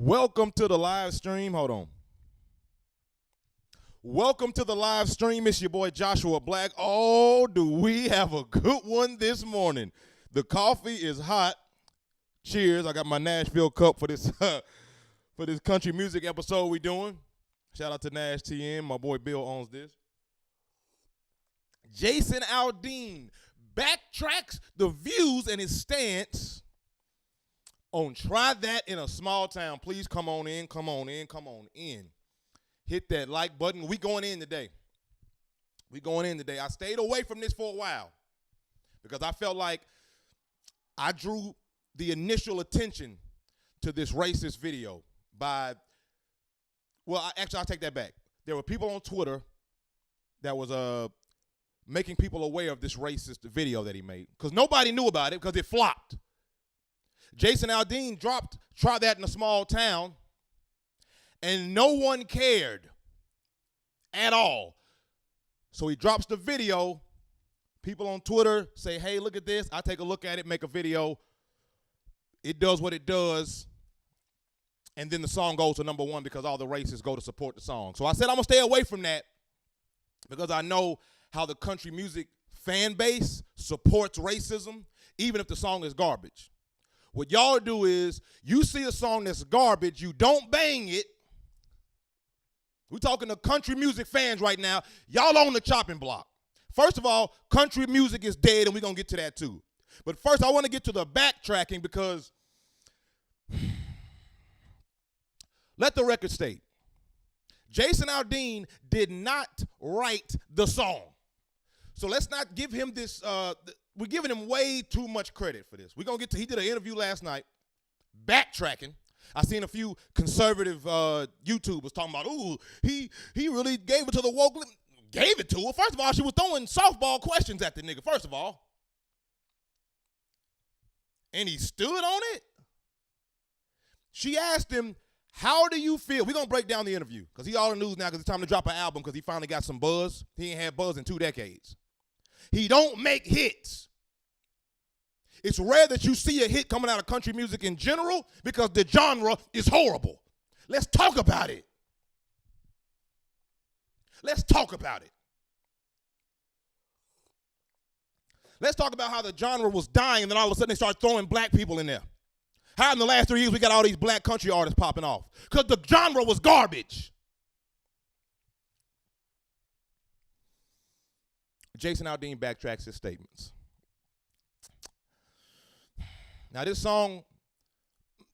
Welcome to the live stream. Hold on. Welcome to the live stream. It's your boy Joshua Black. Oh, do we have a good one this morning. The coffee is hot. Cheers. I got my Nashville cup for this for this country music episode we doing. Shout out to Nash TN. My boy Bill owns this. Jason Aldean backtracks the views and his stance on Try That in a Small Town. Please come on in, come on in, come on in. Hit that like button. We going in today. We going in today. I stayed away from this for a while because I felt like I drew the initial attention to this racist video by, I'll take that back. There were people on Twitter that was making people aware of this racist video that he made because nobody knew about it because it flopped. Jason Aldean dropped Try That in a Small Town, and no one cared at all. So he drops the video. People on Twitter say, hey, look at this. I take a look at it, make a video. It does what it does. And then the song goes to number one because all the racists go to support the song. So I said I'm going to stay away from that because I know how the country music fan base supports racism, even if the song is garbage. What y'all do is you see a song that's garbage, you don't bang it. We're talking to country music fans right now. Y'all on the chopping block. First of all, country music is dead, and we're going to get to that too. But first, I want to get to the backtracking because let the record state, Jason Aldean did not write the song. So let's not give him this, we're giving him way too much credit for this. We're going to get to, he did an interview last night, backtracking. I seen a few conservative YouTubers talking about, ooh, he really gave it to the woke. Gave it to her. First of all, she was throwing softball questions at the nigga, first of all. And he stood on it. She asked him, how do you feel? We're going to break down the interview because he all in the news now because it's time to drop an album because he finally got some buzz. He ain't had buzz in 2 decades. He don't make hits. It's rare that you see a hit coming out of country music in general because the genre is horrible. Let's talk about it. Let's talk about it. Let's talk about how the genre was dying and then all of a sudden they start throwing black people in there. How in the last 3 years we got all these black country artists popping off? Because the genre was garbage. Jason Aldean backtracks his statements. Now this song,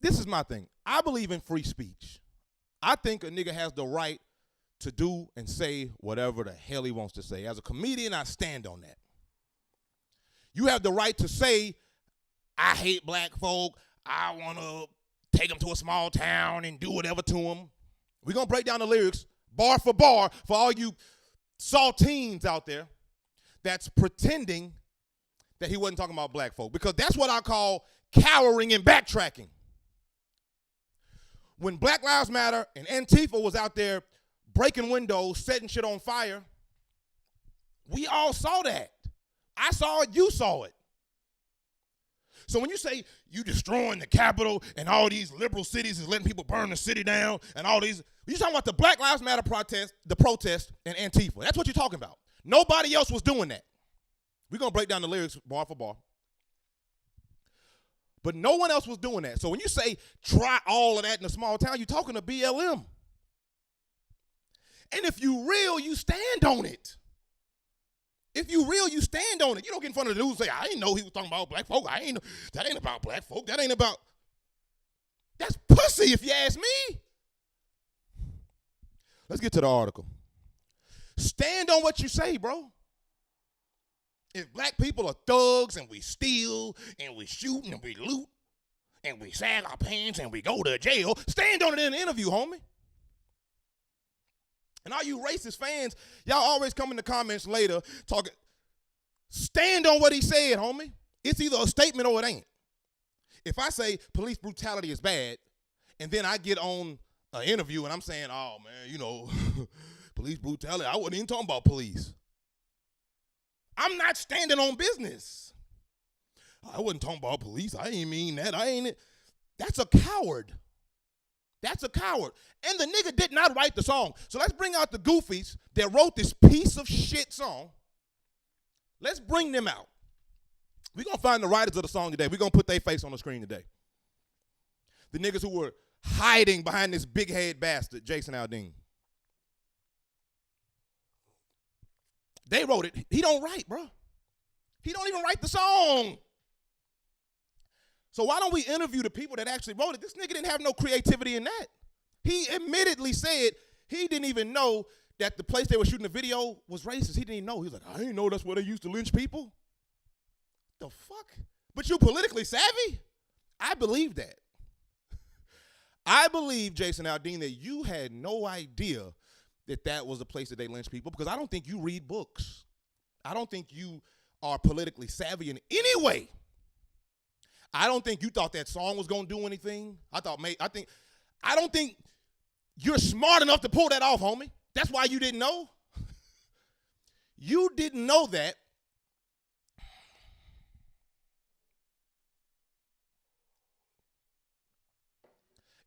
this is my thing. I believe in free speech. I think a nigga has the right to do and say whatever the hell he wants to say. As a comedian, I stand on that. You have the right to say, I hate black folk. I want to take them to a small town and do whatever to them. We're going to break down the lyrics bar for all you saltines out there that's pretending that he wasn't talking about black folk, because that's what I call cowering and backtracking. When Black Lives Matter and Antifa was out there breaking windows, setting shit on fire, we all saw that. I saw it, you saw it. So when you say you destroying the Capitol and all these liberal cities is letting people burn the city down and all these, you're talking about the Black Lives Matter protest, and Antifa. That's what you're talking about. Nobody else was doing that. We're going to break down the lyrics bar for bar. But no one else was doing that. So when you say try all of that in a small town, you're talking to BLM. And if you real, you stand on it. If you real, you stand on it. You don't get in front of the news and say, I didn't know he was talking about black folk. That ain't about black folk. That ain't about. That's pussy if you ask me. Let's get to the article. Stand on what you say, bro. If black people are thugs and we steal and we shoot and we loot and we sag our pants and we go to jail, stand on it in an interview, homie. And all you racist fans, y'all always come in the comments later talking, stand on what he said, homie. It's either a statement or it ain't. If I say police brutality is bad, and then I get on an interview and I'm saying, oh, man, police brutality, I wasn't even talking about police. I'm not standing on business. I wasn't talking about police. I ain't mean that. That's a coward. That's a coward. And the nigga did not write the song. So let's bring out the goofies that wrote this piece of shit song. Let's bring them out. We're going to find the writers of the song today. We're going to put their face on the screen today. The niggas who were hiding behind this big-head bastard, Jason Aldean. They wrote it. He don't write, bro. He don't even write the song. So why don't we interview the people that actually wrote it? This nigga didn't have no creativity in that. He admittedly said he didn't even know that the place they were shooting the video was racist. He didn't even know. He was like, I didn't know that's where they used to lynch people. The fuck? But you politically savvy? I believe that. I believe, Jason Aldean, that you had no idea that that was the place that they lynch people, because I don't think you read books. I don't think you are politically savvy in any way. I don't think you thought that song was gonna do anything. I don't think you're smart enough to pull that off, homie. That's why you didn't know. You didn't know that.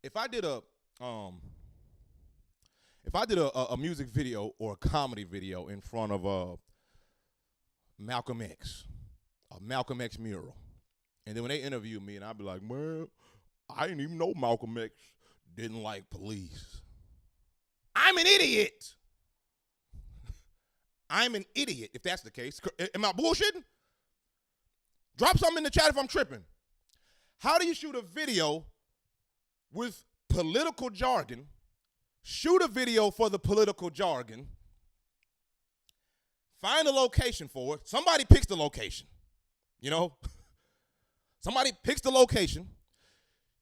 If I did a music video or a comedy video in front of Malcolm X, a Malcolm X mural, and then when they interview me, and I'd be like, man, I didn't even know Malcolm X didn't like police. I'm an idiot. I'm an idiot if that's the case. Am I bullshitting? Drop something in the chat if I'm tripping. How do you shoot a video with political jargon, shoot a video for the political jargon, find a location for it, somebody picks the location, you know? Somebody picks the location.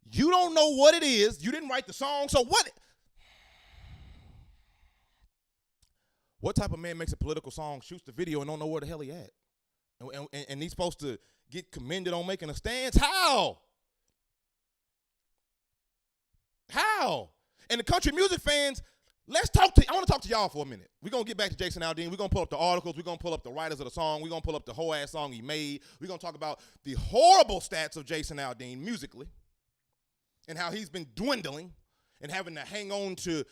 You don't know what it is. You didn't write the song. So what type of man makes a political song, shoots the video, and don't know where the hell he at? And he's supposed to get commended on making a stance? How? How? And the country music fans, I want to talk to y'all for a minute. We're going to get back to Jason Aldean. We're going to pull up the articles. We're going to pull up the writers of the song. We're going to pull up the whole ass song he made. We're going to talk about the horrible stats of Jason Aldean musically and how he's been dwindling and having to hang on to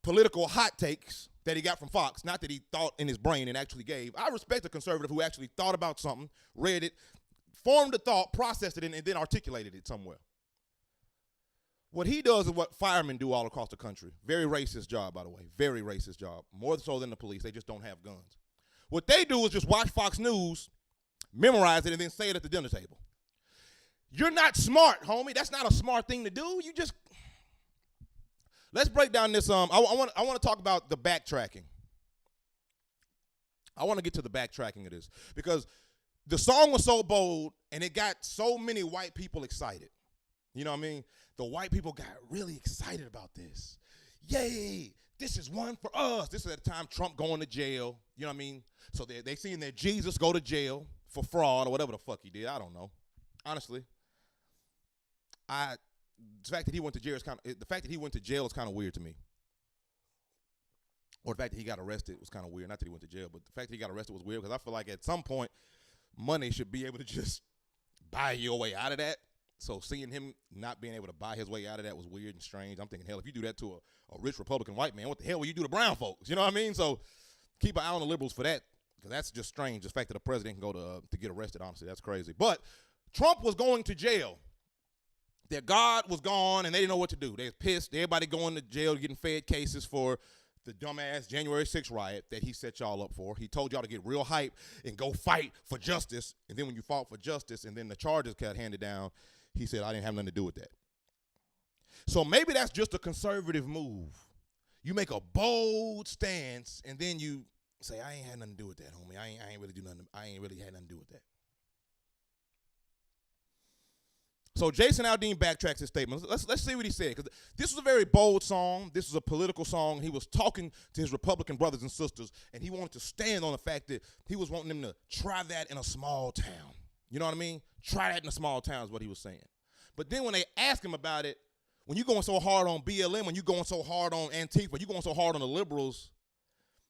political hot takes that he got from Fox, not that he thought in his brain and actually gave. I respect a conservative who actually thought about something, read it, formed a thought, processed it, and then articulated it somewhere. What he does is what firemen do all across the country. Very racist job, by the way. Very racist job. More so than the police. They just don't have guns. What they do is just watch Fox News, memorize it, and then say it at the dinner table. You're not smart, homie. That's not a smart thing to do. Let's break down this. I want to talk about the backtracking. I want to get to the backtracking of this because the song was so bold and it got so many white people excited. You know what I mean? The white people got really excited about this. Yay, this is one for us. This is at the time Trump going to jail. You know what I mean? So they seen that Jesus go to jail for fraud or whatever the fuck he did. I don't know. Honestly. The fact that he went to jail is kind of weird to me. Or the fact that he got arrested was kind of weird. Not that he went to jail, but the fact that he got arrested was weird because I feel like at some point money should be able to just buy your way out of that. So seeing him not being able to buy his way out of that was weird and strange. I'm thinking, hell, if you do that to a rich Republican white man, what the hell will you do to brown folks? You know what I mean? So keep an eye on the liberals for that because that's just strange. The fact that a president can go to get arrested, honestly, that's crazy. But Trump was going to jail. Their God was gone, and they didn't know what to do. They was pissed. Everybody going to jail, getting fed cases for the dumbass January 6th riot that he set y'all up for. He told y'all to get real hype and go fight for justice. And then when you fought for justice and then the charges got handed down, he said, I didn't have nothing to do with that. So maybe that's just a conservative move. You make a bold stance, and then you say, I ain't had nothing to do with that, homie. I ain't really had nothing to do with that. So Jason Aldean backtracks his statement. Let's see what he said, because this was a very bold song. This was a political song. He was talking to his Republican brothers and sisters, and he wanted to stand on the fact that he was wanting them to try that in a small town. You know what I mean? Try that in a small town is what he was saying. But then when they ask him about it, when you're going so hard on BLM, when you're going so hard on Antifa, you're going so hard on the liberals,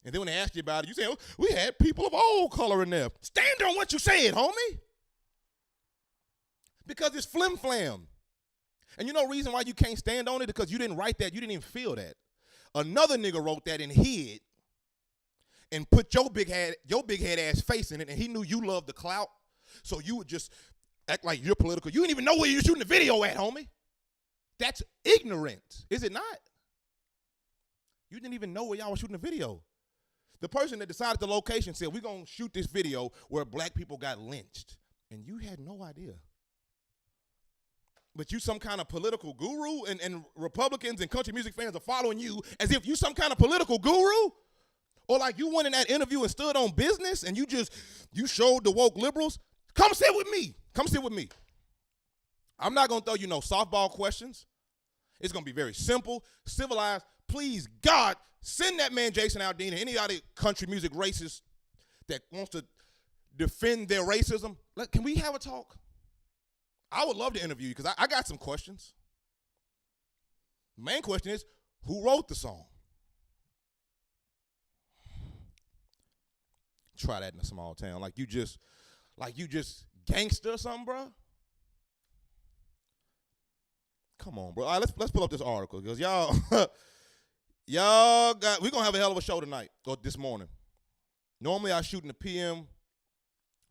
and then when they ask you about it, you say, oh, we had people of all color in there. Stand on what you said, homie. Because it's flim-flam. And you know the reason why you can't stand on it? Because you didn't write that. You didn't even feel that. Another nigga wrote that and hid and put your big head ass face in it, and he knew you loved the clout, so you would just act like you're political. You didn't even know where you're shooting the video at, homie. That's ignorant, is it not? You didn't even know where y'all were shooting the video. The person that decided the location said, we're going to shoot this video where black people got lynched. And you had no idea. But you some kind of political guru, and Republicans and country music fans are following you as if you some kind of political guru? Or like you went in that interview and stood on business and you showed the woke liberals? Come sit with me. Come sit with me. I'm not going to throw you no softball questions. It's going to be very simple, civilized. Please, God, send that man Jason Aldean and any other country music racist that wants to defend their racism. Can we have a talk? I would love to interview you because I got some questions. The main question is, who wrote the song? Try that in a small town. Like you just gangster or something, bro. Come on, bro. All right, let's pull up this article because y'all we're gonna have a hell of a show tonight or this morning. Normally I shoot in the PM.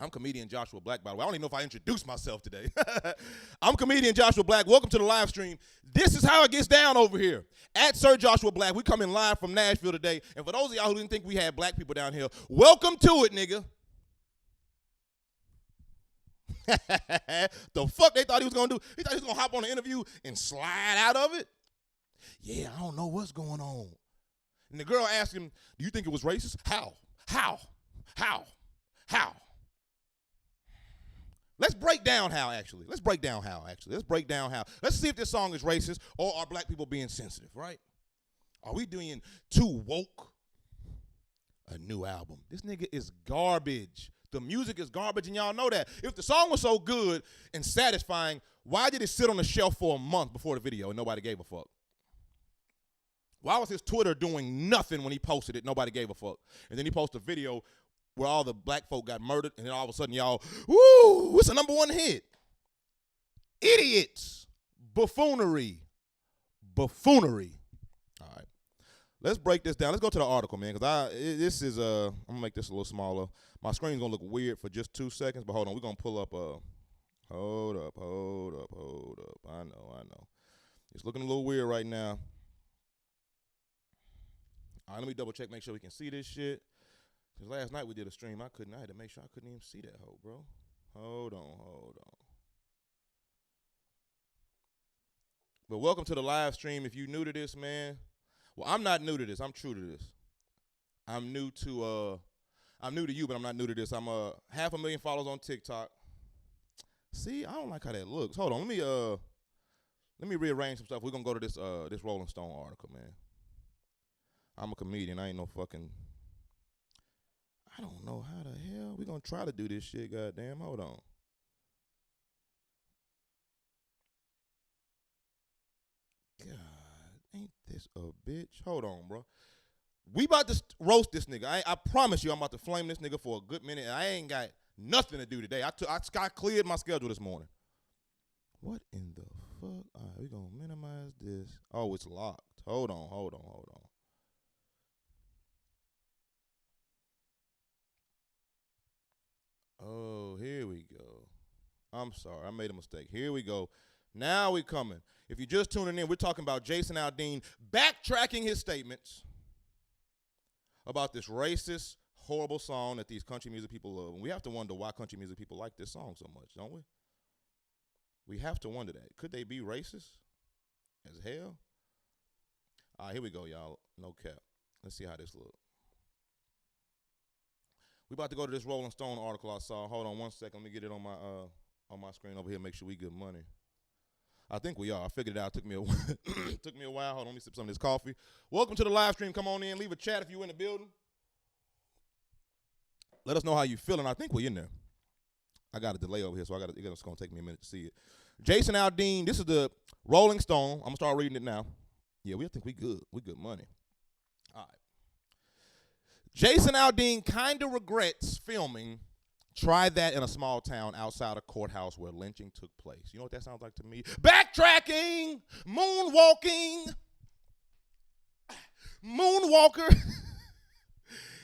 I'm comedian Joshua Black, by the way. I don't even know if I introduced myself today. I'm comedian Joshua Black. Welcome to the live stream. This is how it gets down over here. At Sir Joshua Black, we coming live from Nashville today. And for those of y'all who didn't think we had black people down here, welcome to it, nigga. The fuck they thought he was going to do? He thought he was going to hop on an interview and slide out of it? Yeah, I don't know what's going on. And the girl asked him, do you think it was racist? How? Let's break down how, actually. Let's see if this song is racist or are black people being sensitive, right? Are we doing too woke? A new album. This nigga is garbage. The music is garbage, and y'all know that. If the song was so good and satisfying, why did it sit on the shelf for a month before the video and nobody gave a fuck? Why was his Twitter doing nothing when he posted it? Nobody gave a fuck. And then he posted a video where all the black folk got murdered, and then all of a sudden y'all, woo, it's a #1 hit. Idiots. Buffoonery. All right. Let's break this down. Let's go to the article, man, because I'm going to make this a little smaller. My screen's going to look weird for just 2 seconds, but hold on. We're going to pull up hold up. I know. It's looking a little weird right now. All right, let me double check, make sure we can see this shit. Because last night we did a stream. I had to make sure I couldn't even see that hoe, bro. Hold on. But welcome to the live stream. If you're new to this, man. Well, I'm not new to this. I'm true to this. I'm new to you, but I'm not new to this. I'm 500,000 followers on TikTok. See, I don't like how that looks. Hold on, let me rearrange some stuff. We're gonna go to this Rolling Stone article, man. I'm a comedian. I ain't no fucking. I don't know how the hell we gonna try to do this shit. Goddamn, hold on. God, ain't this a bitch? Hold on, bro. We about to roast this nigga. I promise you I'm about to flame this nigga for a good minute. And I ain't got nothing to do today. I cleared my schedule this morning. What in the fuck? All right, we gonna minimize this. Oh, it's locked. Hold on. Oh, here we go. I'm sorry. I made a mistake. Here we go. Now we coming. If you're just tuning in, we're talking about Jason Aldean backtracking his statements about this racist, horrible song that these country music people love. And we have to wonder why country music people like this song so much, don't we? We have to wonder that. Could they be racist as hell? All right, here we go, y'all. No cap. Let's see how this looks. We about to go to this Rolling Stone article I saw. Hold on 1 second. Let me get it on my screen over here. Make sure we get money. I think we are. I figured it out. Took me a while. Hold on. Let me sip some of this coffee. Welcome to the live stream. Come on in. Leave a chat if you're in the building. Let us know how you feeling. I think we're in there. I got a delay over here, so it's going to take me a minute to see it. Jason Aldean. This is the Rolling Stone. I'm going to start reading it now. Yeah, I think we good. We good money. All right. Jason Aldean kind of regrets filming Try that in a small town outside a courthouse where lynching took place. You know what that sounds like to me? Backtracking, moonwalking, moonwalker.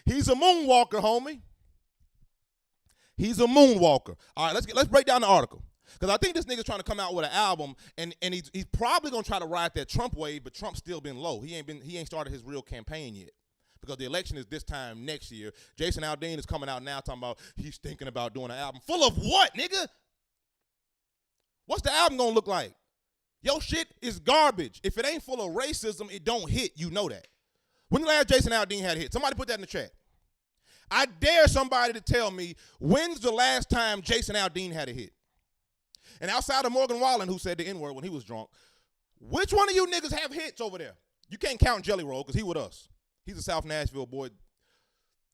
He's a moonwalker, homie. He's a moonwalker. All right, let's break down the article. Because I think this nigga's trying to come out with an album, and he's probably gonna try to ride that Trump wave, but Trump's still been low. He ain't started his real campaign yet. Because the election is this time next year. Jason Aldean is coming out now talking about he's thinking about doing an album. Full of what, nigga? What's the album gonna look like? Your shit is garbage. If it ain't full of racism, it don't hit. You know that. When the last Jason Aldean had a hit? Somebody put that in the chat. I dare somebody to tell me when's the last time Jason Aldean had a hit? And outside of Morgan Wallen, who said the N-word when he was drunk, which one of you niggas have hits over there? You can't count Jelly Roll because he with us. He's a South Nashville boy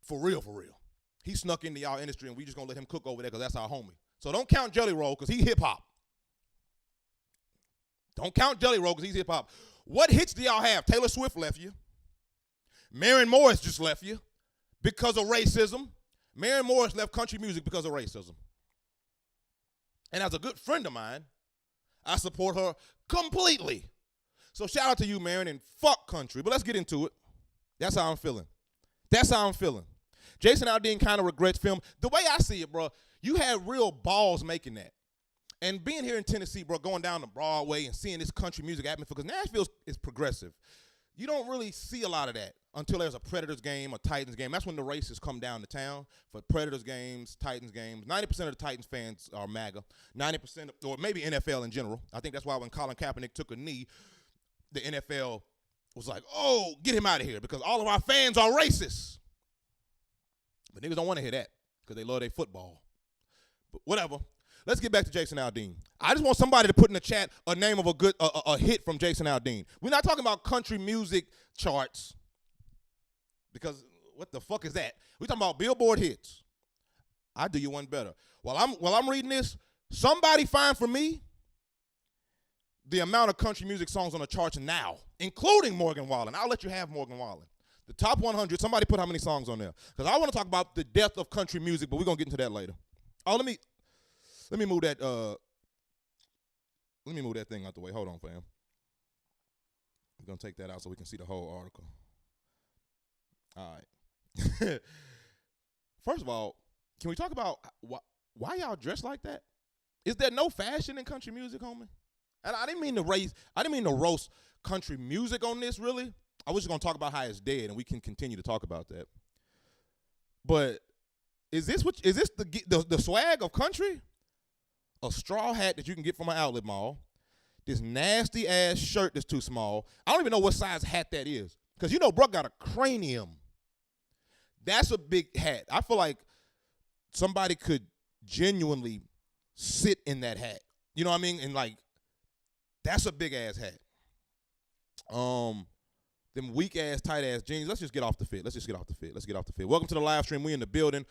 for real, for real. He snuck into y'all industry and we just gonna let him cook over there because that's our homie. So don't count Jelly Roll because he hip-hop. Don't count Jelly Roll because he's hip-hop. What hits do y'all have? Taylor Swift left you. Maren Morris just left you because of racism. Maren Morris left country music because of racism. And as a good friend of mine, I support her completely. So shout out to you, Maren, and fuck country. But let's get into it. That's how I'm feeling. That's how I'm feeling. Jason Aldean kind of regrets film. The way I see it, bro, you had real balls making that. And being here in Tennessee, bro, going down to Broadway and seeing this country music atmosphere, because Nashville is progressive. You don't really see a lot of that until there's a Predators game, a Titans game. That's when the races come down to town for Predators games, Titans games. 90% of the Titans fans are MAGA. 90%, or maybe NFL in general. I think that's why when Colin Kaepernick took a knee, the NFL was like, oh, get him out of here because all of our fans are racist. But niggas don't want to hear that because they love their football. But whatever. Let's get back to Jason Aldean. I just want somebody to put in the chat a name of a hit from Jason Aldean. We're not talking about country music charts because what the fuck is that? We're talking about Billboard hits. I'll do you one better. While I'm reading this, somebody find for me the amount of country music songs on the charts now, including Morgan Wallen. I'll let you have Morgan Wallen. The top 100, somebody put how many songs on there. Because I want to talk about the death of country music, but we're going to get into that later. Oh, let me move that thing out the way. Hold on, fam. We're going to take that out so we can see the whole article. All right. First of all, can we talk about why y'all dress like that? Is there no fashion in country music, homie? And I didn't mean to roast country music on this, really. I was just going to talk about how it's dead, and we can continue to talk about that. But is this the swag of country? A straw hat that you can get from an outlet mall, this nasty ass shirt that's too small. I don't even know what size hat that is. Because you know bro got a cranium. That's a big hat. I feel like somebody could genuinely sit in that hat. You know what I mean? And like, that's a big ass hat. Them weak ass, tight ass jeans. Let's just get off the fit. Let's get off the fit. Welcome to the live stream. We in the building.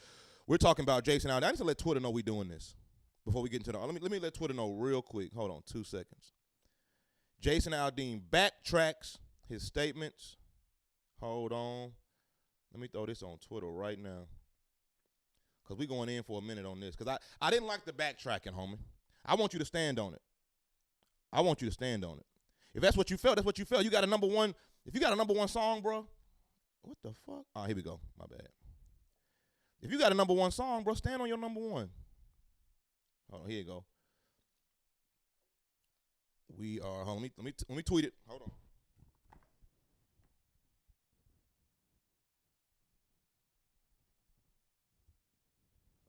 We're talking about Jason Aldean. I need to let Twitter know we doing this. Before we get into the, let me let Twitter know real quick. Hold on 2 seconds. Jason Aldean backtracks his statements. Hold on. Let me throw this on Twitter right now. Because we going in for a minute on this. Because I didn't like the backtracking, homie. I want you to stand on it. If that's what you felt, that's what you felt. You got a number one. If you got a number one song, bro. What the fuck? Oh, here we go. My bad. If you got a number one song, bro, stand on your number one. Hold on, here you go. We are. Hold on, let me tweet it. Hold on.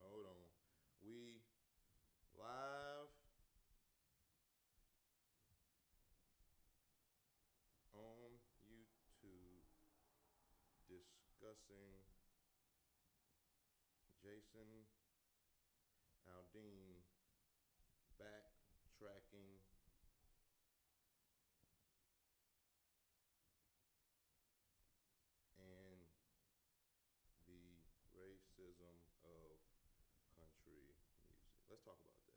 Hold on. We live on YouTube discussing Jason Aldean backtracking and the racism of country music. Let's talk about that.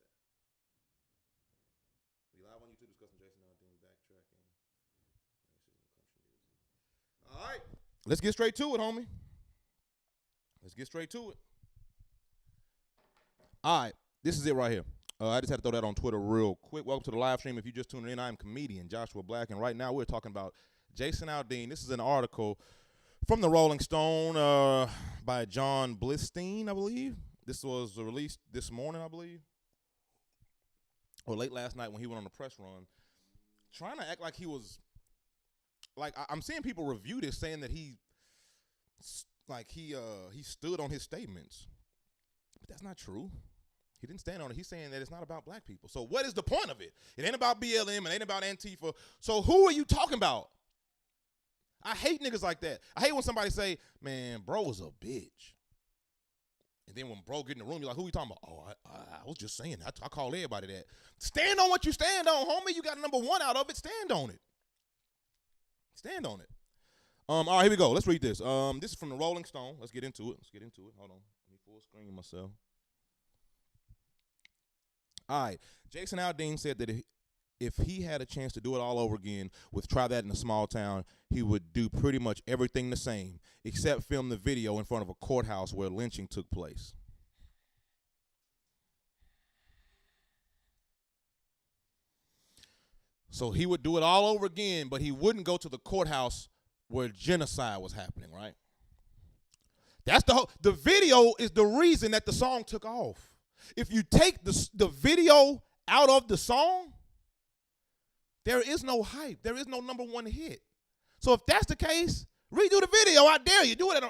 We live on YouTube discussing Jason Aldean backtracking racism of country music. All right, let's get straight to it, homie. Let's get straight to it. All right, this is it right here. I just had to throw that on Twitter real quick. Welcome to the live stream. If you just tuned in, I'm comedian Joshua Black, and right now we're talking about Jason Aldean. This is an article from the Rolling Stone by John Blistein, I believe. This was released this morning, I believe, or late last night when he went on the press run, trying to act like he was, like, I'm seeing people review this saying that he stood on his statements, but that's not true. He didn't stand on it. He's saying that it's not about black people. So what is the point of it? It ain't about BLM. It ain't about Antifa. So who are you talking about? I hate niggas like that. I hate when somebody say, man, bro was a bitch. And then when bro get in the room, you're like, who you talking about? Oh, I was just saying. I call everybody that. Stand on what you stand on, homie. You got number one out of it. Stand on it. Stand on it. All right, here we go. Let's read this. This is from the Rolling Stone. Let's get into it. Hold on. Let me full screen myself. All right. Jason Aldean said that if he had a chance to do it all over again with Try That in a Small Town, he would do pretty much everything the same, except film the video in front of a courthouse where lynching took place. So he would do it all over again, but he wouldn't go to the courthouse where genocide was happening, right? That's the video is the reason that the song took off. If you take the video out of the song, there is no hype. There is no number one hit. So if that's the case, redo the video. I dare you. Do it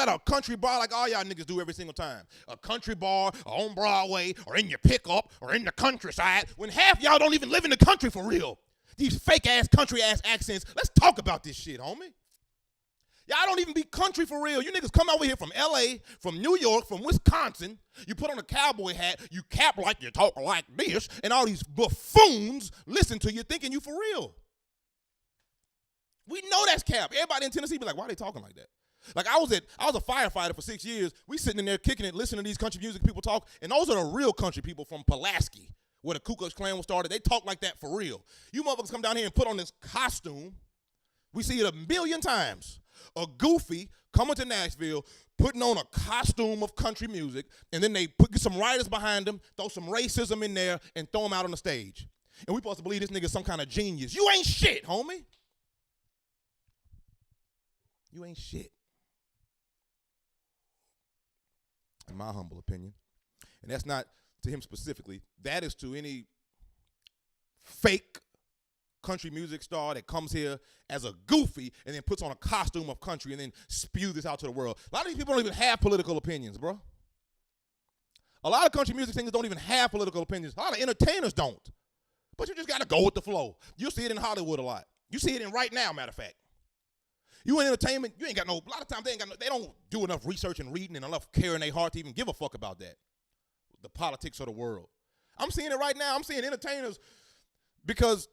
at a country bar like all y'all niggas do every single time. A country bar, or on Broadway, or in your pickup, or in the countryside, when half y'all don't even live in the country for real. These fake-ass, country-ass accents. Let's talk about this shit, homie. Y'all don't even be country for real. You niggas come over here from L.A., from New York, from Wisconsin. You put on a cowboy hat. You cap like you talk like this. And all these buffoons listen to you thinking you for real. We know that's cap. Everybody in Tennessee be like, why are they talking like that? Like I was a firefighter for 6 years. We sitting in there kicking it, listening to these country music people talk. And those are the real country people from Pulaski, where the Ku Klux Klan was started. They talk like that for real. You motherfuckers come down here and put on this costume. We see it a million times. A goofy coming to Nashville, putting on a costume of country music, and then they put some writers behind them, throw some racism in there, and throw them out on the stage. And we supposed to believe this nigga's some kind of genius. You ain't shit, homie. You ain't shit. In my humble opinion. And that's not to him specifically. That is to any fake country music star that comes here as a goofy and then puts on a costume of country and then spew this out to the world. A lot of these people don't even have political opinions, bro. A lot of country music singers don't even have political opinions. A lot of entertainers don't. But you just got to go with the flow. You see it in Hollywood a lot. You see it in right now, matter of fact. You in entertainment, you ain't got no, a lot of times they don't do enough research and reading and enough care in their heart to even give a fuck about that. The politics of the world. I'm seeing it right now. I'm seeing entertainers because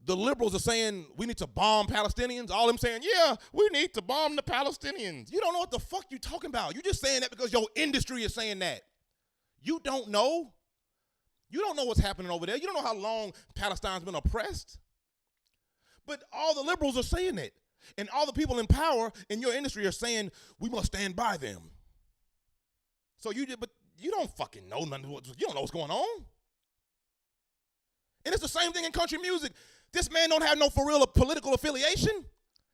the liberals are saying we need to bomb Palestinians. All them saying, yeah, we need to bomb the Palestinians. You don't know what the fuck you talking about. You just saying that because your industry is saying that. You don't know. You don't know what's happening over there. You don't know how long Palestine's been oppressed. But all the liberals are saying it. And all the people in power in your industry are saying we must stand by them. So but you don't fucking know nothing. You don't know what's going on. And it's the same thing in country music. This man don't have no for real political affiliation.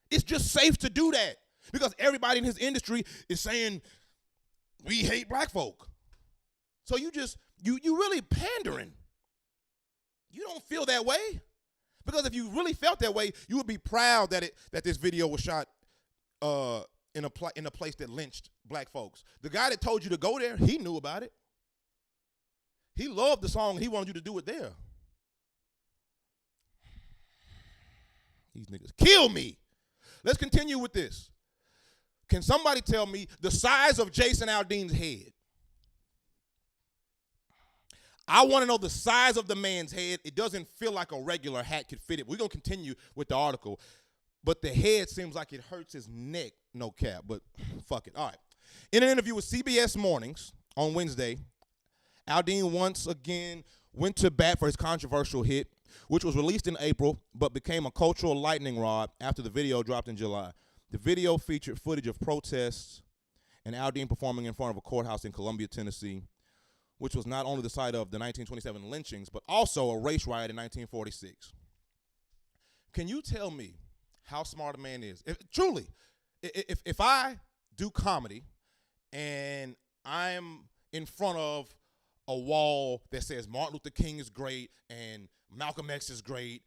It's just safe to do that because everybody in his industry is saying we hate black folk. So you really pandering. You don't feel that way. Because if you really felt that way, you would be proud that this video was shot in a place that lynched black folks. The guy that told you to go there, he knew about it. He loved the song. He wanted you to do it there. These niggas kill me. Let's continue with this. Can somebody tell me the size of Jason Aldean's head? I want to know the size of the man's head. It doesn't feel like a regular hat could fit it. We're going to continue with the article. But the head seems like it hurts his neck. No cap, but fuck it. All right. In an interview with CBS Mornings on Wednesday, Aldean once again went to bat for his controversial hit, which was released in April but became a cultural lightning rod after the video dropped in July. The video featured footage of protests and Aldean performing in front of a courthouse in Columbia, Tennessee, which was not only the site of the 1927 lynchings, but also a race riot in 1946. Can you tell me how smart a man is? Truly, if I do comedy and I'm in front of a wall that says Martin Luther King is great and Malcolm X is great,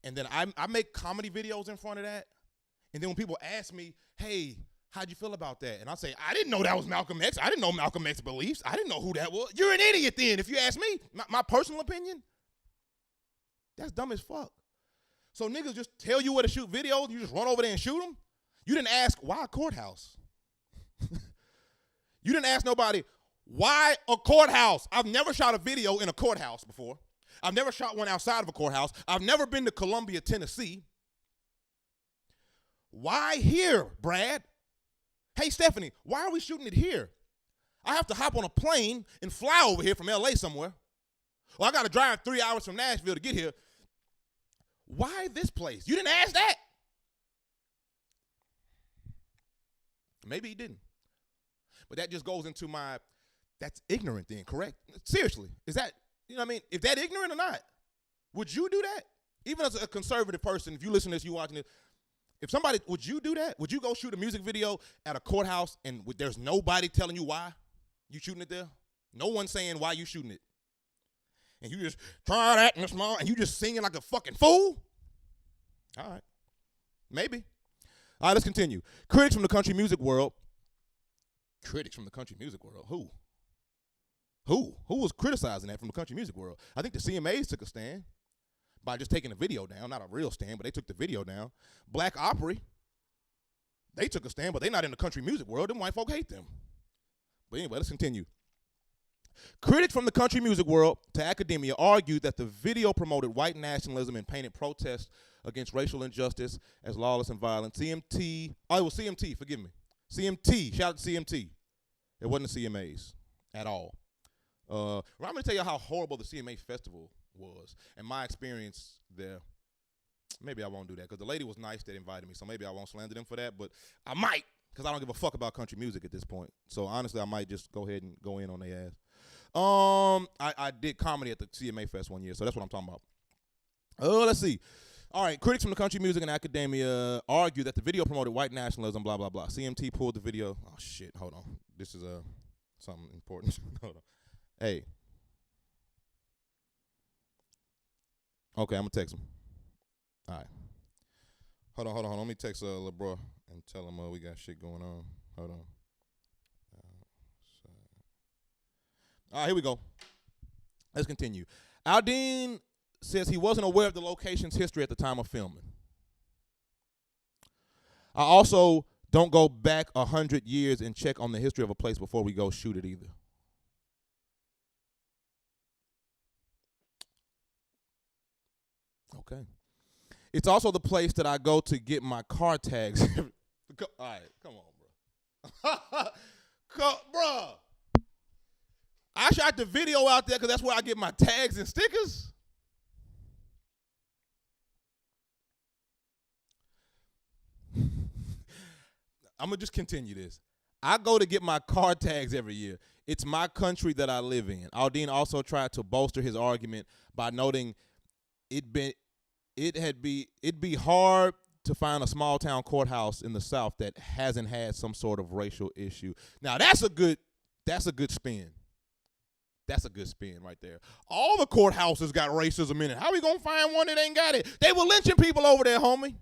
and then I make comedy videos in front of that, and then when people ask me, hey, how'd you feel about that? And I say, I didn't know that was Malcolm X. I didn't know Malcolm X's beliefs. I didn't know who that was. You're an idiot then, if you ask me. My personal opinion, that's dumb as fuck. So niggas just tell you where to shoot videos, you just run over there and shoot them? You didn't ask, why a courthouse? You didn't ask nobody, why a courthouse? I've never shot a video in a courthouse before. I've never shot one outside of a courthouse. I've never been to Columbia, Tennessee. Why here, Brad? Hey, Stephanie, why are we shooting it here? I have to hop on a plane and fly over here from LA somewhere. Well, I got to drive 3 hours from Nashville to get here. Why this place? You didn't ask that. Maybe he didn't. But that just goes into that's ignorant then, correct? Seriously, is that, you know what I mean? Is that ignorant or not? Would you do that? Even as a conservative person, if you listen to this, you watching this, would you do that? Would you go shoot a music video at a courthouse and there's nobody telling you why you shooting it there? No one saying why you shooting it. And you just try that and small, and you just singing like a fucking fool? All right. Maybe. All right, let's continue. Critics from the country music world. Critics from the country music world. Who? Who was criticizing that from the country music world? I think the CMAs took a stand by just taking the video down. Not a real stand, but they took the video down. Black Opry, they took a stand, but they're not in the country music world. Them white folk hate them. But anyway, let's continue. Critics from the country music world to academia argued that the video promoted white nationalism and painted protests against racial injustice as lawless and violent. CMT, it was CMT, forgive me. CMT, shout out to CMT. It wasn't the CMAs at all. I'm going to tell you how horrible the CMA festival was and my experience there. Maybe I won't do that because the lady was nice that invited me, so maybe I won't slander them for that, but I might because I don't give a fuck about country music at this point. So honestly, I might just go ahead and go in on their ass. I did comedy at the CMA Fest one year, so that's what I'm talking about. Let's see. All right, critics from the country music and academia argue that the video promoted white nationalism, blah, blah, blah. CMT pulled the video. Oh, shit, hold on. This is something important. Hold on. Hey. Okay, I'm going to text him. All right. Hold on. Let me text LeBron and tell him we got shit going on. Hold on. All right, here we go. Let's continue. Aldean says he wasn't aware of the location's history at the time of filming. I also don't go back 100 years and check on the history of a place before we go shoot it either. Okay. It's also the place that I go to get my car tags. All right, come on, bro. Bro. I shot the video out there because that's where I get my tags and stickers. I'm going to just continue this. I go to get my car tags every year. It's my country that I live in. Aldean also tried to bolster his argument by noting it'd be hard to find a small town courthouse in the South that hasn't had some sort of racial issue. Now that's a good spin. That's a good spin right there. All the courthouses got racism in it. How we gonna find one that ain't got it? They were lynching people over there, homie.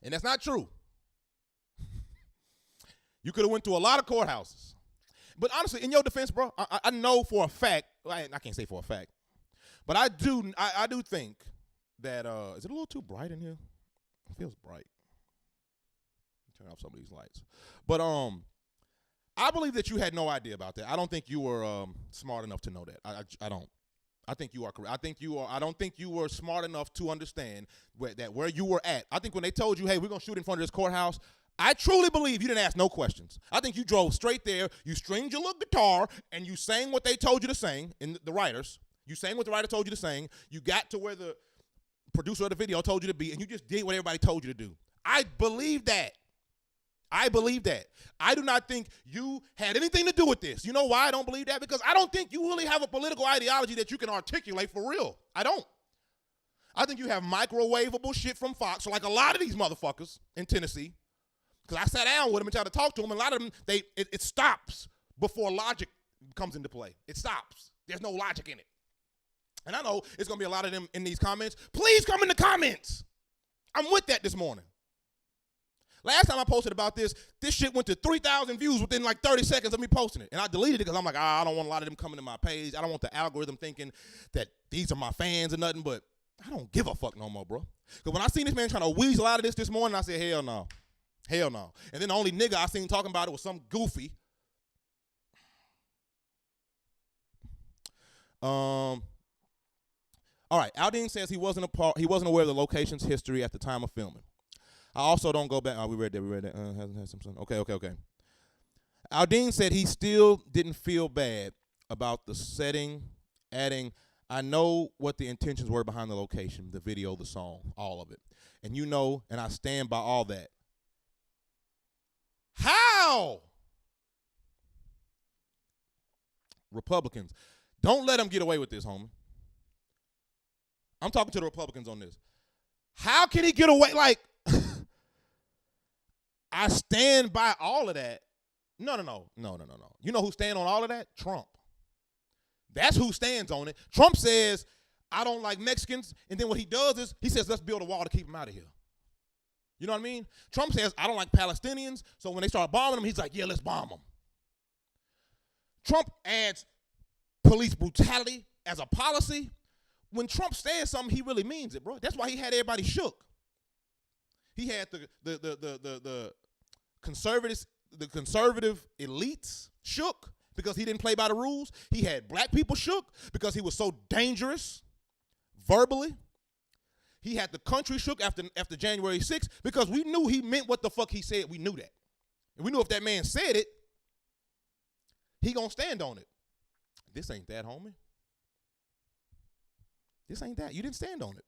And that's not true. You could have went to a lot of courthouses. But honestly, in your defense, bro, I know for a fact, I can't say for a fact, but I do think that, is it a little too bright in here? It feels bright. Turn off some of these lights. But I believe that you had no idea about that. I don't think you were smart enough to know that. I don't. I think you are correct. I don't think you were smart enough to understand where you were at. I think when they told you, hey, we're going to shoot in front of this courthouse, I truly believe you didn't ask no questions. I think you drove straight there, you stringed your little guitar, and you sang what they told you to sing, in the writers. You sang what the writer told you to sing. You got to where the producer of the video told you to be, and you just did what everybody told you to do. I believe that. I believe that. I do not think you had anything to do with this. You know why I don't believe that? Because I don't think you really have a political ideology that you can articulate for real. I don't. I think you have microwavable shit from Fox, like a lot of these motherfuckers in Tennessee. Because I sat down with them and tried to talk to them, and a lot of them, it stops before logic comes into play. It stops. There's no logic in it. And I know it's going to be a lot of them in these comments. Please come in the comments. I'm with that this morning. Last time I posted about this shit went to 3,000 views within like 30 seconds of me posting it. And I deleted it because I'm like, I don't want a lot of them coming to my page. I don't want the algorithm thinking that these are my fans or nothing, but I don't give a fuck no more, bro. Because when I seen this man trying to weasel out of this morning, I said, hell no. Hell no. And then the only nigga I seen talking about it was some goofy. All right, Aldean says he wasn't aware of the location's history at the time of filming. I also don't go back. Oh, we read that. Hasn't had some. Okay. Aldean said he still didn't feel bad about the setting, adding, I know what the intentions were behind the location, the video, the song, all of it. And you know, and I stand by all that. How? Republicans, don't let them get away with this, homie. I'm talking to the Republicans on this. How can he get away? Like, I stand by all of that. No. You know who stands on all of that? Trump. That's who stands on it. Trump says, I don't like Mexicans. And then what he does is he says, let's build a wall to keep them out of here. You know what I mean? Trump says, I don't like Palestinians. So when they start bombing them, he's like, yeah, let's bomb them. Trump adds police brutality as a policy. When Trump says something, he really means it, bro. That's why he had everybody shook. He had the conservative elites shook because he didn't play by the rules. He had black people shook because he was so dangerous verbally. He had the country shook after January 6th because we knew he meant what the fuck he said. We knew that. And we knew if that man said it, he gonna stand on it. This ain't that, homie. This ain't that. You didn't stand on it.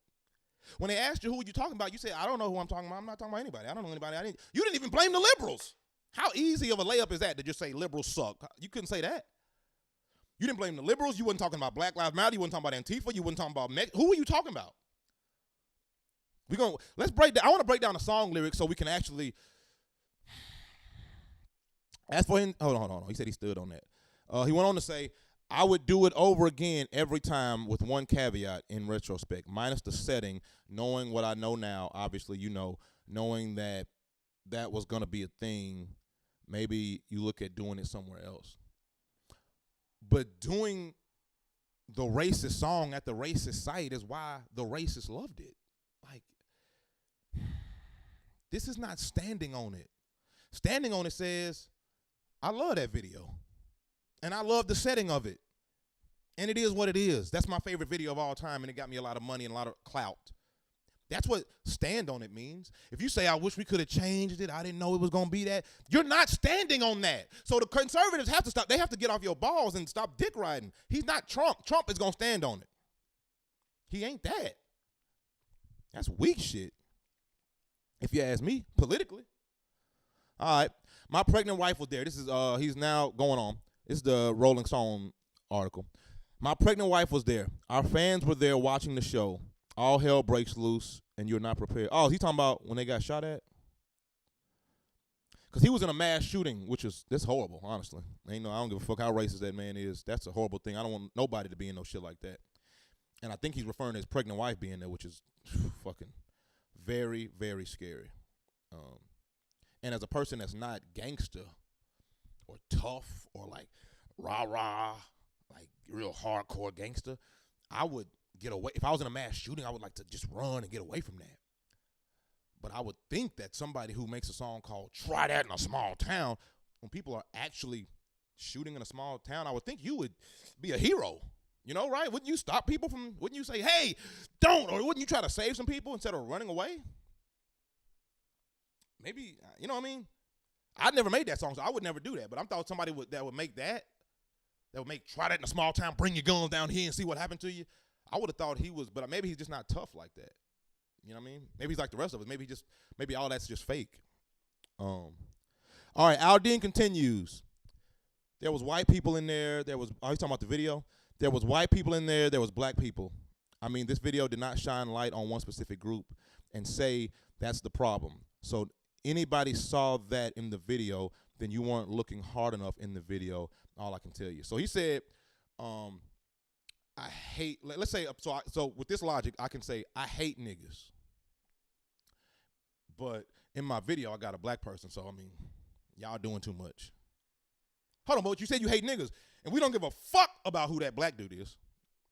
When they asked you who you talking about, you said, I don't know who I'm talking about. I'm not talking about anybody. I don't know anybody. You didn't even blame the liberals. How easy of a layup is that to just say liberals suck? You couldn't say that. You didn't blame the liberals. You wasn't talking about Black Lives Matter. You wasn't talking about Antifa. You wasn't talking about who are you talking about? Let's break down. I want to break down the song lyrics so we can actually. As for him, hold on. He said he stood on that. He went on to say, I would do it over again every time with one caveat in retrospect, minus the setting, knowing what I know now, obviously, knowing that was going to be a thing, maybe you look at doing it somewhere else. But doing the racist song at the racist site is why the racists loved it. Like, this is not standing on it. Standing on it says, I love that video. And I love the setting of it. And it is what it is. That's my favorite video of all time, and it got me a lot of money and a lot of clout. That's what stand on it means. If you say, I wish we could have changed it, I didn't know it was going to be that, you're not standing on that. So the conservatives have to stop. They have to get off your balls and stop dick riding. He's not Trump. Trump is going to stand on it. He ain't that. That's weak shit. If you ask me, politically. All right. My pregnant wife was there. This is, he's now going on. This is the Rolling Stone article. My pregnant wife was there. Our fans were there watching the show. All hell breaks loose, and you're not prepared. Oh, is he talking about when they got shot at? Because he was in a mass shooting, that's horrible, honestly. I don't give a fuck how racist that man is. That's a horrible thing. I don't want nobody to be in no shit like that. And I think he's referring to his pregnant wife being there, which is fucking very, very scary. And as a person that's not gangster or tough or like rah-rah, like real hardcore gangster, I would get away. If I was in a mass shooting, I would like to just run and get away from that. But I would think that somebody who makes a song called Try That in a Small Town, when people are actually shooting in a small town, I would think you would be a hero. Right? Wouldn't you stop people wouldn't you say, hey, don't, or wouldn't you try to save some people instead of running away? Maybe, you know what I mean? I never made that song, so I would never do that. But I thought somebody that would make Try That in a Small Town, bring your guns down here and see what happened to you. I would have thought he was, but maybe he's just not tough like that. You know what I mean? Maybe he's like the rest of us. Maybe all that's just fake. All right, Aldean continues. There was white people in there. There was, oh, he's talking about the video. There was white people in there. There was black people. I mean, this video did not shine light on one specific group and say that's the problem. So anybody saw that in the video, then you weren't looking hard enough in the video. All I can tell you. So he said, I hate, let's say, so with this logic, I can say, I hate niggas. But in my video, I got a black person, so I mean, y'all doing too much. Hold on, but you said you hate niggas, and we don't give a fuck about who that black dude is.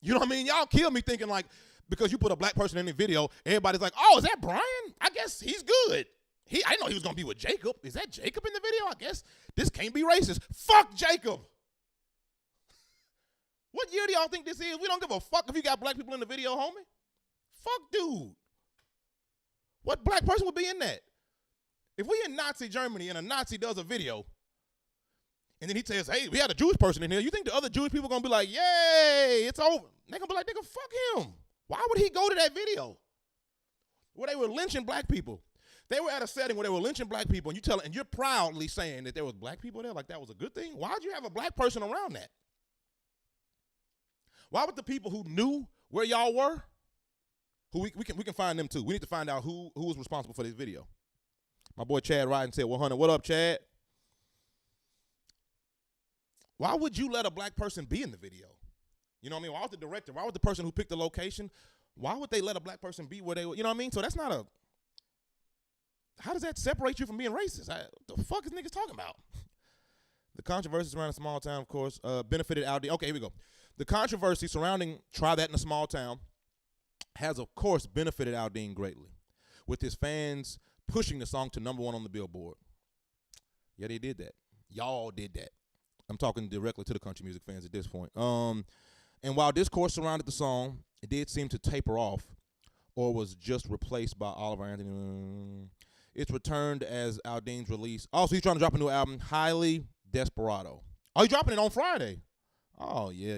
You know what I mean? Y'all kill me thinking like, because you put a black person in the video, everybody's like, oh, is that Brian? I guess he's good. I didn't know he was going to be with Jacob. Is that Jacob in the video? I guess this can't be racist. Fuck Jacob. What year do y'all think this is? We don't give a fuck if you got black people in the video, homie. Fuck dude. What black person would be in that? If we in Nazi Germany and a Nazi does a video, and then he says, hey, we had a Jewish person in here, you think the other Jewish people going to be like, yay, it's over. They're going to be like, nigga, fuck him. Why would he go to that video? Where they were lynching black people. They were at a setting where they were lynching black people, and you're proudly saying that there was black people there, like that was a good thing. Why would you have a black person around that? Why would the people who knew where y'all were, who we can find them too. We need to find out who was responsible for this video. My boy Chad Ryden said, 100, what up, Chad? Why would you let a black person be in the video? You know what I mean? Why would the director, why would the person who picked the location, why would they let a black person be where they were? You know what I mean? So that's not a, how does that separate you from being racist? What the fuck is niggas talking about? The controversy surrounding a small town, of course, benefited Aldean. Okay, here we go. The controversy surrounding Try That in a Small Town has, of course, benefited Aldean greatly, with his fans pushing the song to #1 on the Billboard. Yeah, they did that. Y'all did that. I'm talking directly to the country music fans at this point. And while discourse surrounded the song, it did seem to taper off or was just replaced by Oliver Anthony. It's returned as Aldean's release. Also, he's trying to drop a new album, Highly Desperado. Oh, he's dropping it on Friday. Oh, yeah.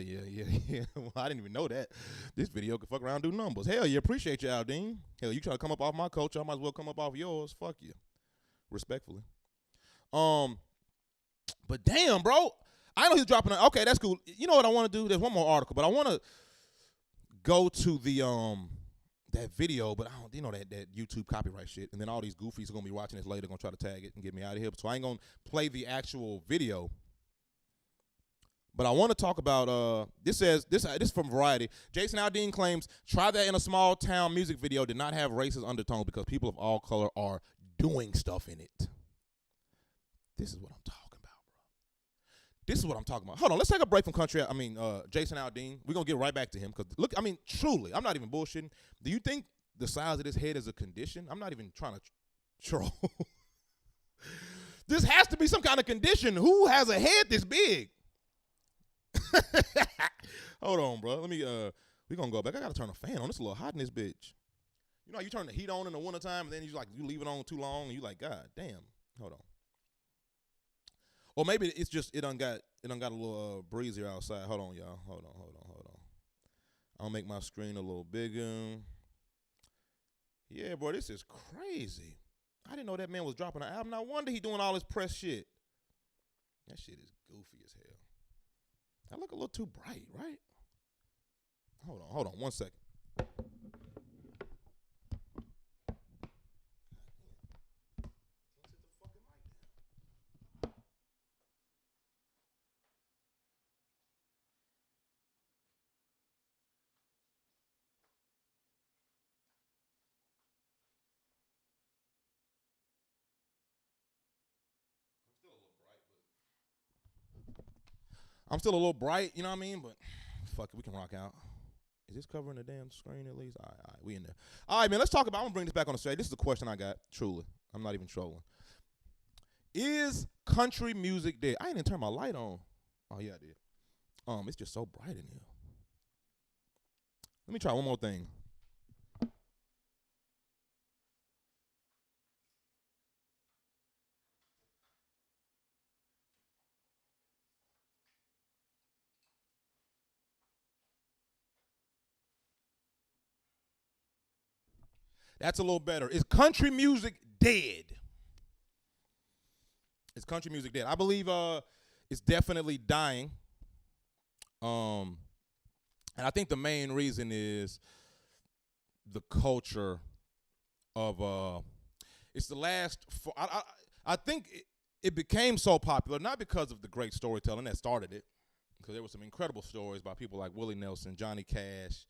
Well, I didn't even know that. This video could fuck around and do numbers. Hell yeah, appreciate you, Aldean. Hell, you try to come up off my culture, I might as well come up off yours. Fuck you. Respectfully. But damn, bro. I know he's dropping it. Okay, that's cool. You know what I want to do? There's one more article, but I want to go to the that video, but I don't, you know, that YouTube copyright shit, and then all these goofies are gonna be watching this later, gonna try to tag it and get me out of here. So I ain't gonna play the actual video. But I want to talk about this is from Variety. Jason Aldean claims Try That in a Small Town music video did not have racist undertones because people of all color are doing stuff in it. This is what I'm talking about, bro. This is what I'm talking about. Hold on, let's take a break from Jason Aldean. We're gonna get right back to him because look, I mean, truly, I'm not even bullshitting. Do you think the size of this head is a condition? I'm not even trying to troll. This has to be some kind of condition. Who has a head this big? Hold on, bro. Let me we gonna go back. I gotta turn a fan on. It's a little hot in this bitch. You know how you turn the heat on in the wintertime and then you leave it on too long and you like, God damn. Hold on. Or maybe it's just it done got a little breezier outside. Hold on, y'all. Hold on. I'll make my screen a little bigger. Yeah, bro, this is crazy. I didn't know that man was dropping an album. No wonder he doing all this press shit. That shit is goofy as hell. I look a little too bright, right? Hold on 1 second. I'm still a little bright, you know what I mean? But fuck it, we can rock out. Is this covering the damn screen at least? All right, we in there. All right, man, let's talk about, I'm going to bring this back on the stage. This is the question I got, truly. I'm not even trolling. Is country music dead? I ain't even turned my light on. Oh, yeah, I did. It's just so bright in here. Let me try one more thing. That's a little better. Is country music dead? Is country music dead? I believe it's definitely dying. And I think the main reason is the culture of it's the last. I think it became so popular not because of the great storytelling that started it, because there were some incredible stories by people like Willie Nelson, Johnny Cash,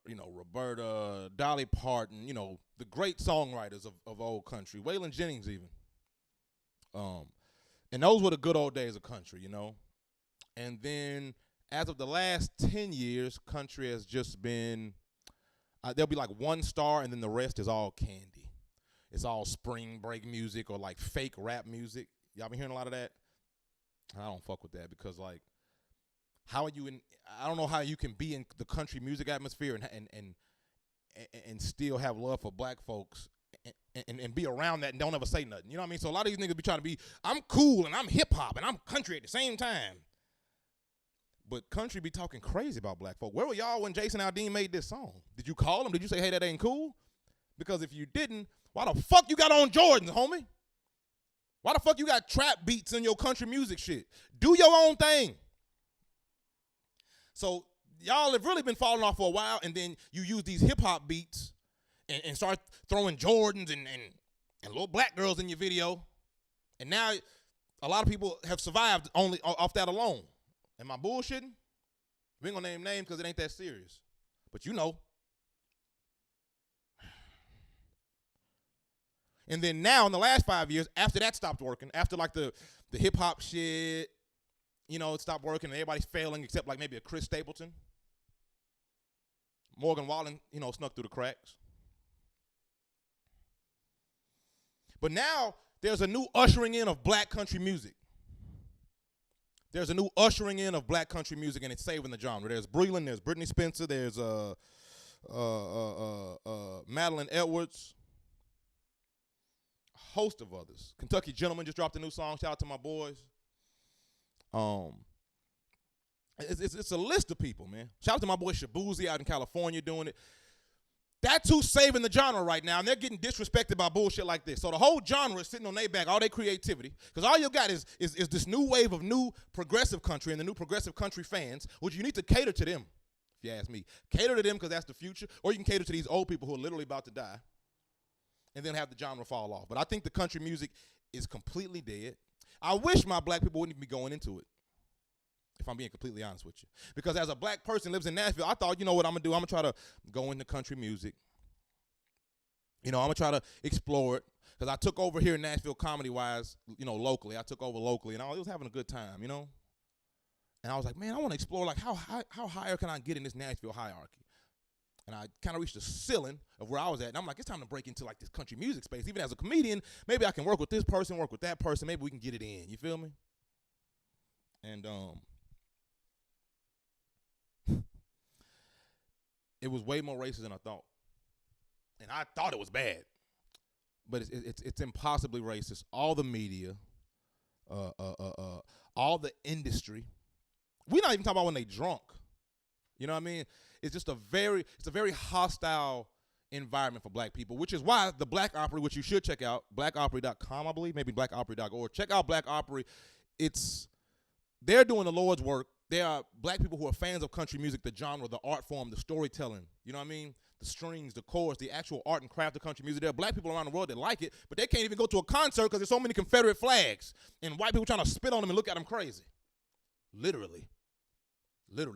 Roberta, Dolly Parton, the great songwriters of old country, Waylon Jennings even. And those were the good old days of country, And then as of the last 10 years, country has just been, there'll be like one star and then the rest is all candy. It's all spring break music or like fake rap music. Y'all been hearing a lot of that? I don't fuck with that because like, how are you in? I don't know how you can be in the country music atmosphere and still have love for black folks and be around that and don't ever say nothing. You know what I mean? So a lot of these niggas be trying to be, I'm cool and I'm hip hop and I'm country at the same time. But country be talking crazy about black folk. Where were y'all when Jason Aldean made this song? Did you call him? Did you say, hey, that ain't cool? Because if you didn't, why the fuck you got on Jordans, homie? Why the fuck you got trap beats in your country music shit? Do your own thing. So y'all have really been falling off for a while, and then you use these hip-hop beats and start throwing Jordans and little black girls in your video. And now a lot of people have survived only off that alone. Am I bullshitting? We ain't gonna name names because it ain't that serious. But you know. And then now in the last 5 years, after that stopped working, after like the hip-hop shit, it stopped working and everybody's failing except like maybe a Chris Stapleton. Morgan Wallen, snuck through the cracks. But now there's a new ushering in of black country music. There's a new ushering in of black country music, and it's saving the genre. There's Breland, there's Brittany Spencer, there's Madeline Edwards, a host of others. Kentucky Gentleman just dropped a new song. Shout out to my boys. It's a list of people, man. Shout out to my boy Shabuzi out in California doing it. That's who's saving the genre right now, and they're getting disrespected by bullshit like this. So the whole genre is sitting on their back, all their creativity, because all you got is this new wave of new progressive country and the new progressive country fans, which you need to cater to them, if you ask me. Cater to them because that's the future, or you can cater to these old people who are literally about to die and then have the genre fall off. But I think the country music is completely dead. I wish my black people wouldn't even be going into it, if I'm being completely honest with you. Because as a black person who lives in Nashville, I thought, you know what I'm going to do? I'm going to try to go into country music. I'm going to try to explore it. Because I took over here in Nashville comedy-wise, locally. I took over locally, and I was having a good time, And I was like, man, I want to explore, like, how higher can I get in this Nashville hierarchy? And I kind of reached the ceiling of where I was at. And I'm like, it's time to break into, like, this country music space. Even as a comedian, maybe I can work with this person, work with that person. Maybe we can get it in. You feel me? And, it was way more racist than I thought. And I thought it was bad. But it's impossibly racist. All the media, all the industry. We're not even talking about when they drunk. You know what I mean? It's just a very hostile environment for black people, which is why the Black Opry, which you should check out, blackopry.com, I believe, maybe blackopry.org. Check out Black Opry. They're doing the Lord's work. There are black people who are fans of country music, the genre, the art form, the storytelling, you know what I mean? The strings, the chords, the actual art and craft of country music. There are black people around the world that like it, but they can't even go to a concert because there's so many Confederate flags and white people trying to spit on them and look at them crazy. Literally.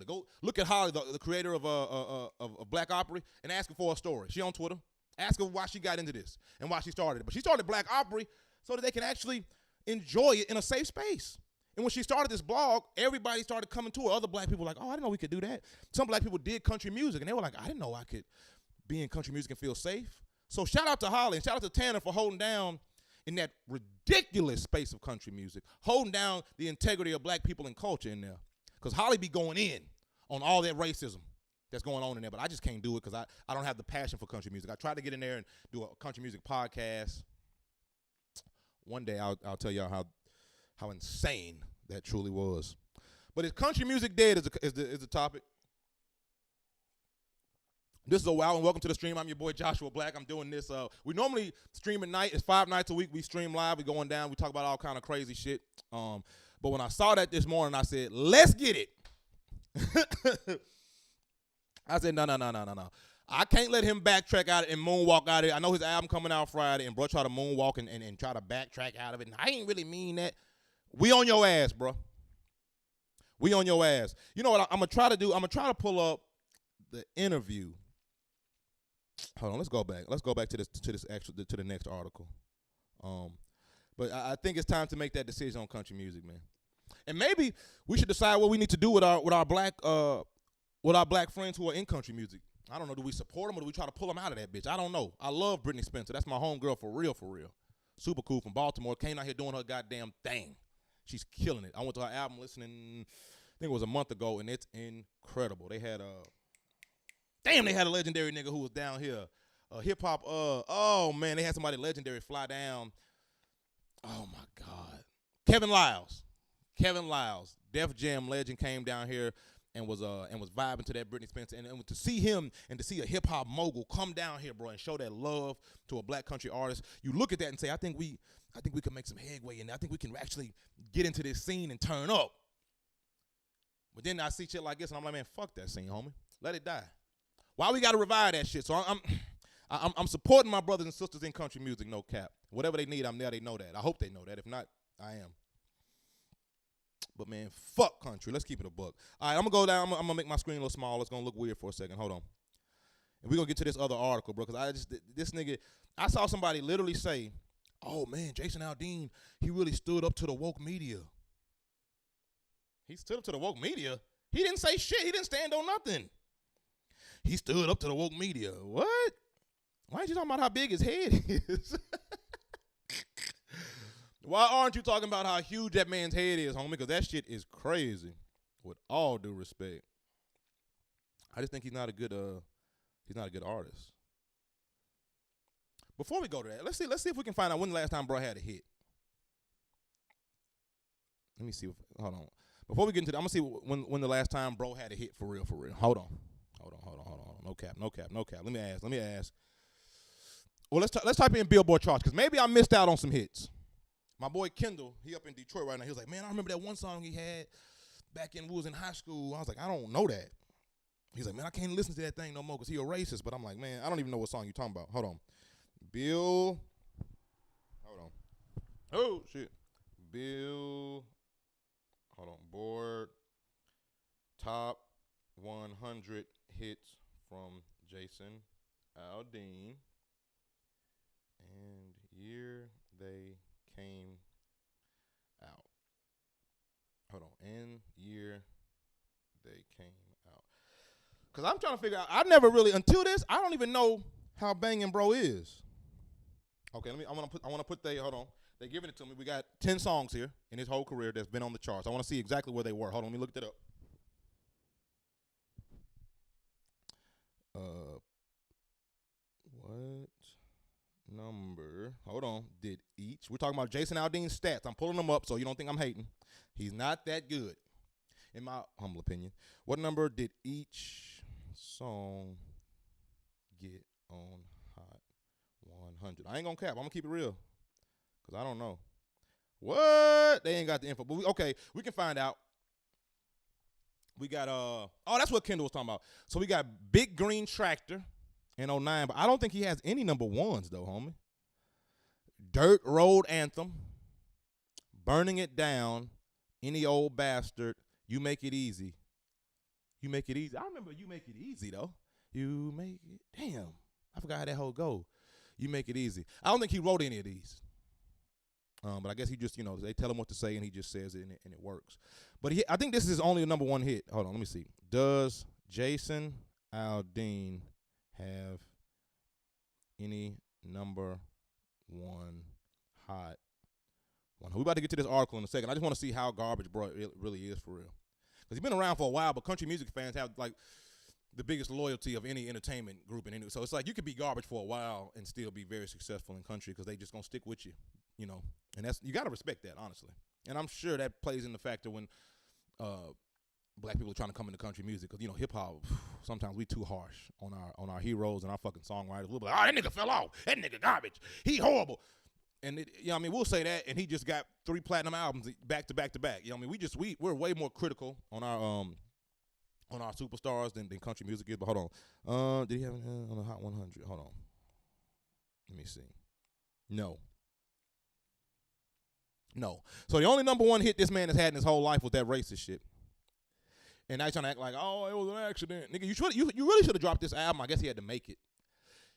Go look at Holly, the creator of Black Opry, and ask her for a story. She on Twitter. Ask her why she got into this and why she started it. But she started Black Opry so that they can actually enjoy it in a safe space. And when she started this blog, everybody started coming to her. Other black people were like, oh, I didn't know we could do that. Some black people did country music, and they were like, I didn't know I could be in country music and feel safe. So shout out to Holly and shout out to Tanner for holding down in that ridiculous space of country music, holding down the integrity of black people and culture in there. Because Holly be going in on all that racism that's going on in there, but I just can't do it because I don't have the passion for country music. I tried to get in there and do a country music podcast. One day I'll tell y'all how insane that truly was. But is country music dead is the topic? This is a while, and welcome to the stream. I'm your boy Joshua Black. I'm doing this. We normally stream at night. It's 5 nights a week. We stream live. We going down. We talk about all kind of crazy shit. But when I saw that this morning, I said, let's get it. I said, no. I can't let him backtrack out and moonwalk out of it. I know his album coming out Friday, and bro try to moonwalk and try to backtrack out of it. And I ain't really mean that. We on your ass, bro. We on your ass. You know what I'm going to try to do? I'm going to try to pull up the interview. Hold on, let's go back. Let's go back to the next article. But I think it's time to make that decision on country music, man. And maybe we should decide what we need to do with our black friends who are in country music. I don't know. Do we support them or do we try to pull them out of that bitch? I don't know. I love Brittany Spencer. That's my homegirl for real, for real. Super cool from Baltimore. Came out here doing her goddamn thing. She's killing it. I went to her album listening, I think it was a month ago, and it's incredible. They had they had a legendary nigga who was down here. Hip hop, oh man, they had somebody legendary fly down. Oh my God. Kevin Lyles, Def Jam legend, came down here and was vibing to that Britney Spencer. And to see him and to see a hip hop mogul come down here, bro, and show that love to a black country artist, you look at that and say, I think we can make some headway, and I think we can actually get into this scene and turn up. But then I see shit like this, and I'm like, man, fuck that scene, homie. Let it die. Why we gotta revive that shit? So I'm supporting my brothers and sisters in country music, no cap. Whatever they need, I'm there. They know that. I hope they know that. If not, I am. But man, fuck country. Let's keep it a buck. All right, I'm gonna go down. I'm gonna make my screen a little small. It's gonna look weird for a second. Hold on. And we're gonna get to this other article, bro. Because this nigga, I saw somebody literally say, "Oh man, Jason Aldean, he really stood up to the woke media." He stood up to the woke media. He didn't say shit. He didn't stand on nothing. He stood up to the woke media. What? Why ain't you talking about how big his head is? Why aren't you talking about how huge that man's head is, homie? Because that shit is crazy. With all due respect, I just think he's not a good artist. Before we go to that, let's see if we can find out when the last time bro had a hit. Let me see. Hold on. Before we get into that, I'm gonna see when the last time bro had a hit for real. Hold on. No cap. Let me ask. Well, let's type in Billboard charts, because maybe I missed out on some hits. My boy Kendall, he up in Detroit right now. He was like, man, I remember that one song he had back when we was in high school. I was like, I don't know that. He's like, man, I can't listen to that thing no more because he a racist. But I'm like, man, I don't even know what song you're talking about. Hold on. Hold on. Oh, shit. Hold on. Board top 100 hits from Jason Aldean and year they came out. Hold on. And year they came out. Because I'm trying to figure out, I never really, until this, I don't even know how banging bro is. Okay, I want to put hold on. They're giving it to me. We got 10 songs here in his whole career that's been on the charts. I want to see exactly where they were. Hold on, let me look that up. What number? Hold on. Did each? We're talking about Jason Aldean's stats. I'm pulling them up so you don't think I'm hating. He's not that good, in my humble opinion. What number did each song get on Hot 100? I ain't gonna cap. I'm gonna keep it real, because I don't know. What? They ain't got the info. But we can find out. We got, that's what Kendall was talking about. So we got Big Green Tractor in 09, but I don't think he has any number ones, though, homie. Dirt Road Anthem, Burning It Down, Any Old Bastard, You Make It Easy. You Make It Easy. I remember You Make It Easy, though. You Make It, damn, I forgot how that whole go. You Make It Easy. I don't think he wrote any of these. But I guess he just, they tell him what to say and he just says it and it works. But I think this is only a number one hit. Hold on, let me see. Does Jason Aldean have any number one hot one? We about to get to this article in a second. I just want to see how garbage bro it really is for real. Because he's been around for a while, but country music fans have like the biggest loyalty of any entertainment group. So it's like you could be garbage for a while and still be very successful in country because they just going to stick with you. And you got to respect that, honestly. And I'm sure that plays in the factor when black people are trying to come into country music because, you know, hip hop, sometimes we too harsh on our heroes and our fucking songwriters. We'll be like, oh, that nigga fell off. That nigga garbage. He horrible. And you know what I mean, we'll say that, and he just got 3 platinum albums back to back to back. You know what I mean? We're way more critical on our superstars than country music is. But hold on, did he have on the Hot 100? Hold on, let me see. No. So the only number 1 hit this man has had in his whole life was that racist shit. And now he's trying to act like, oh, it was an accident, nigga. You really should have dropped this album. I guess he had to make it.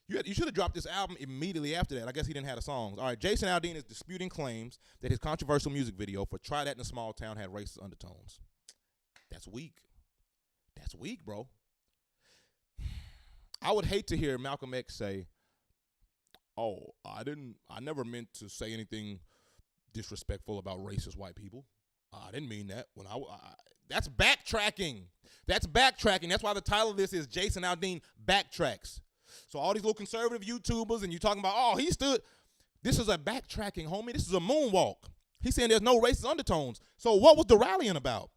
You should have dropped this album immediately after that. I guess he didn't have the songs. All right, Jason Aldean is disputing claims that his controversial music video for Try That in a Small Town had racist undertones. That's weak. That's weak, bro. I would hate to hear Malcolm X say, oh, I never meant to say anything disrespectful about racist white people. I didn't mean that. That's backtracking. That's backtracking. That's why the title of this is Jason Aldean Backtracks. So all these little conservative YouTubers and you talking about, oh, he stood. This is a backtracking, homie. This is a moonwalk. He's saying there's no racist undertones. So what was the rallying about?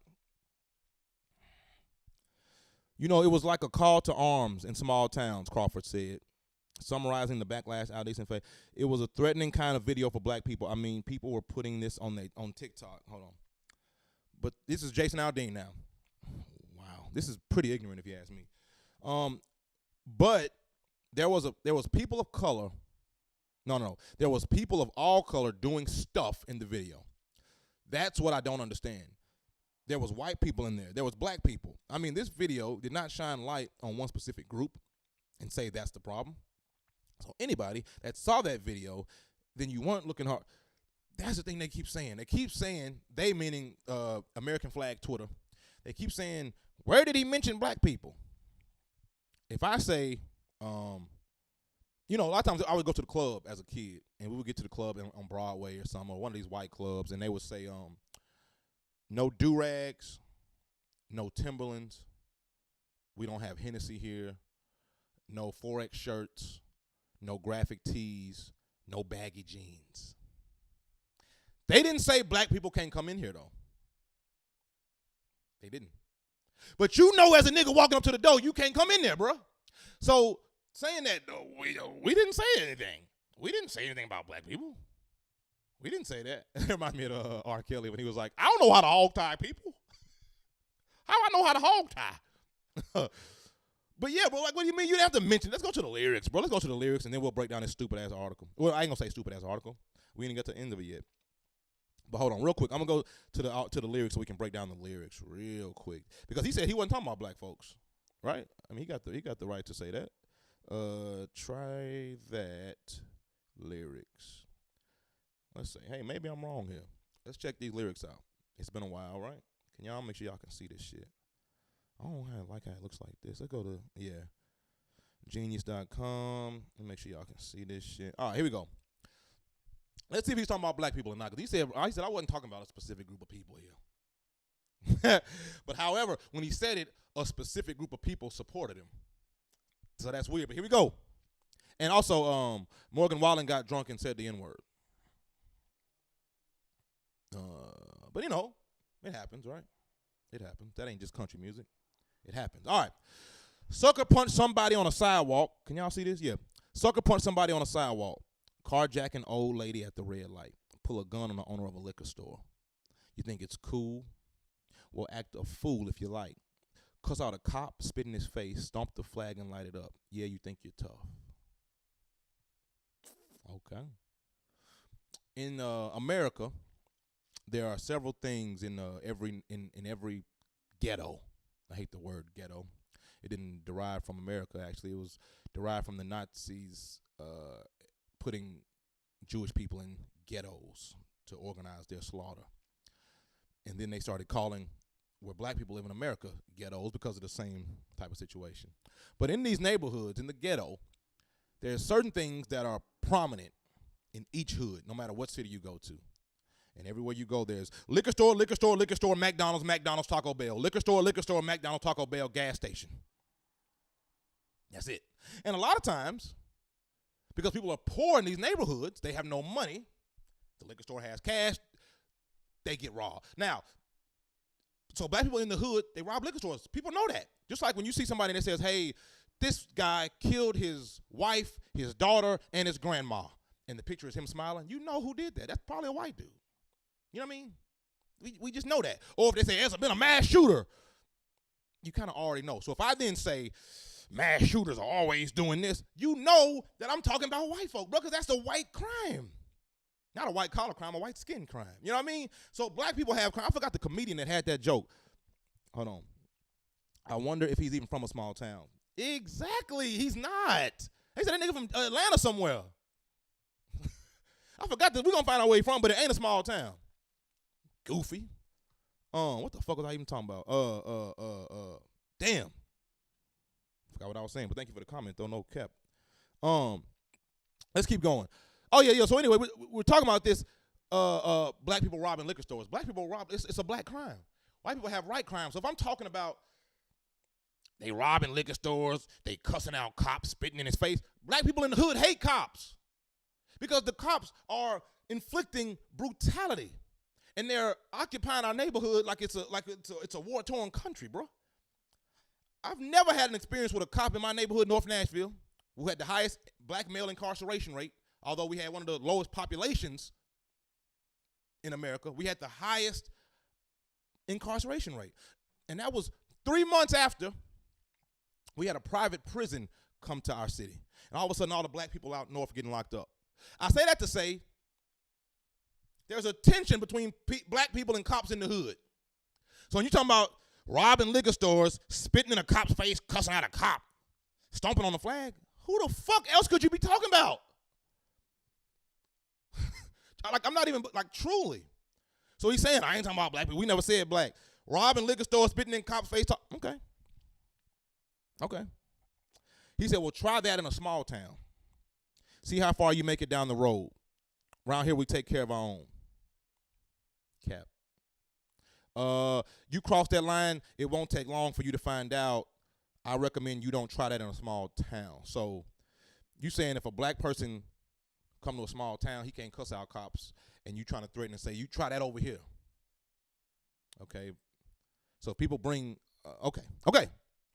You know, it was like a call to arms in small towns, Crawford said, summarizing the backlash allegations. It was a threatening kind of video for black people. I mean, people were putting this on TikTok. Hold on. But this is Jason Aldean now. Wow. This is pretty ignorant if you ask me. But there was people of color. No. There was people of all color doing stuff in the video. That's what I don't understand. There was white people in there. There was black people. I mean, this video did not shine light on one specific group and say that's the problem. So anybody that saw that video, then you weren't looking hard. That's the thing they keep saying. They keep saying, they meaning American Flag Twitter, they keep saying, where did he mention black people? If I say, you know, a lot of times I would go to the club as a kid, and we would get to the club on Broadway or something, or one of these white clubs, and they would say, no do-rags, no Timberlands, we don't have Hennessy here, no Forex shirts, no graphic tees, no baggy jeans. They didn't say black people can't come in here, though. They didn't. But you know, as a nigga walking up to the door, you can't come in there, bro. So saying that, though, we didn't say anything. We didn't say anything about black people. We didn't say that. It reminds me of R. Kelly when he was like, I don't know how to hog tie people. How do I know how to hog tie? But yeah, bro, like, what do you mean? You didn't have to mention. Let's go to the lyrics, bro. Let's go to the lyrics, and then we'll break down this stupid-ass article. Well, I ain't going to say stupid-ass article. We didn't get to the end of it yet. But hold on, real quick. I'm going to go to the lyrics so we can break down the lyrics real quick. Because he said he wasn't talking about black folks, right? I mean, he got the right to say that. Try that lyrics. Let's see. Hey, maybe I'm wrong here. Let's check these lyrics out. It's been a while, right? Can y'all make sure y'all can see this shit? I don't like how it looks like this. Let's go to, genius.com and make sure y'all can see this shit. All right, here we go. Let's see if he's talking about black people or not. Because he said I wasn't talking about a specific group of people here. But however, when he said it, a specific group of people supported him. So that's weird. But here we go. And also, Morgan Wallen got drunk and said the N-word. But you know, it happens, right? It happens. That ain't just country music. It happens. All right. Sucker punch somebody on a sidewalk. Can y'all see this? Yeah. Sucker punch somebody on a sidewalk. Carjack an old lady at the red light. Pull a gun on the owner of a liquor store. You think it's cool? Well, act a fool if you like. Cuss out a cop, spit in his face, stomp the flag and light it up. Yeah, you think you're tough. Okay. In America, there are several things in every ghetto. I hate the word ghetto. It didn't derive from America, actually. It was derived from the Nazis putting Jewish people in ghettos to organize their slaughter. And then they started calling where black people live in America ghettos because of the same type of situation. But in these neighborhoods, in the ghetto, there are certain things that are prominent in each hood, no matter what city you go to. And everywhere you go, there's liquor store, McDonald's, Taco Bell. Liquor store, McDonald's, Taco Bell, gas station. That's it. And a lot of times, because people are poor in these neighborhoods, they have no money. The liquor store has cash. They get robbed. Now, So black people in the hood, they rob liquor stores. People know that. Just like when you see somebody that says, hey, this guy killed his wife, his daughter, and his grandma, and the picture is him smiling, you know who did that. That's probably a white dude. You know what I mean? We just know that. Or if they say there's been a mass shooter, you kind of already know. So if I then say mass shooters are always doing this, you know that I'm talking about white folk, bro, because that's a white crime. Not a white collar crime, a white skin crime. You know what I mean? So black people have crime. I forgot the comedian that had that joke. Hold on. I wonder if he's even from a small town. Exactly. He's not. They said that nigga from Atlanta somewhere. I forgot that. We're going to find out where he's from, but it ain't a small town. Goofy. What the fuck was I even talking about? Damn. Forgot what I was saying, but thank you for the comment, though. No cap. Let's keep going. Oh, yeah. So anyway, we're talking about this black people robbing liquor stores. Black people rob, it's a black crime. White people have right crimes. So if I'm talking about they robbing liquor stores, they cussing out cops, spitting in his face, black people in the hood hate cops because the cops are inflicting brutality. And they're occupying our neighborhood like it's a war-torn country, bro. I've never had an experience with a cop in my neighborhood, North Nashville, who had the highest black male incarceration rate, although we had one of the lowest populations in America. We had the highest incarceration rate. And that was 3 months after we had a private prison come to our city. And all of a sudden, all the black people out north are getting locked up. I say that to say there's a tension between black people and cops in the hood. So when you're talking about robbing liquor stores, spitting in a cop's face, cussing out a cop, stomping on the flag, who the fuck else could you be talking about? Like, I'm not even, like, truly. So he's saying, I ain't talking about black people. We never said black. Robbing liquor stores, spitting in cop's face. Okay. He said, well, try that in a small town. See how far you make it down the road. Around here, we take care of our own. Cap. You cross that line, it won't take long for you to find out. I recommend you don't try that in a small town. So you saying if a black person come to a small town, he can't cuss out cops, and you trying to threaten and say, you try that over here. Okay. So if people bring, okay,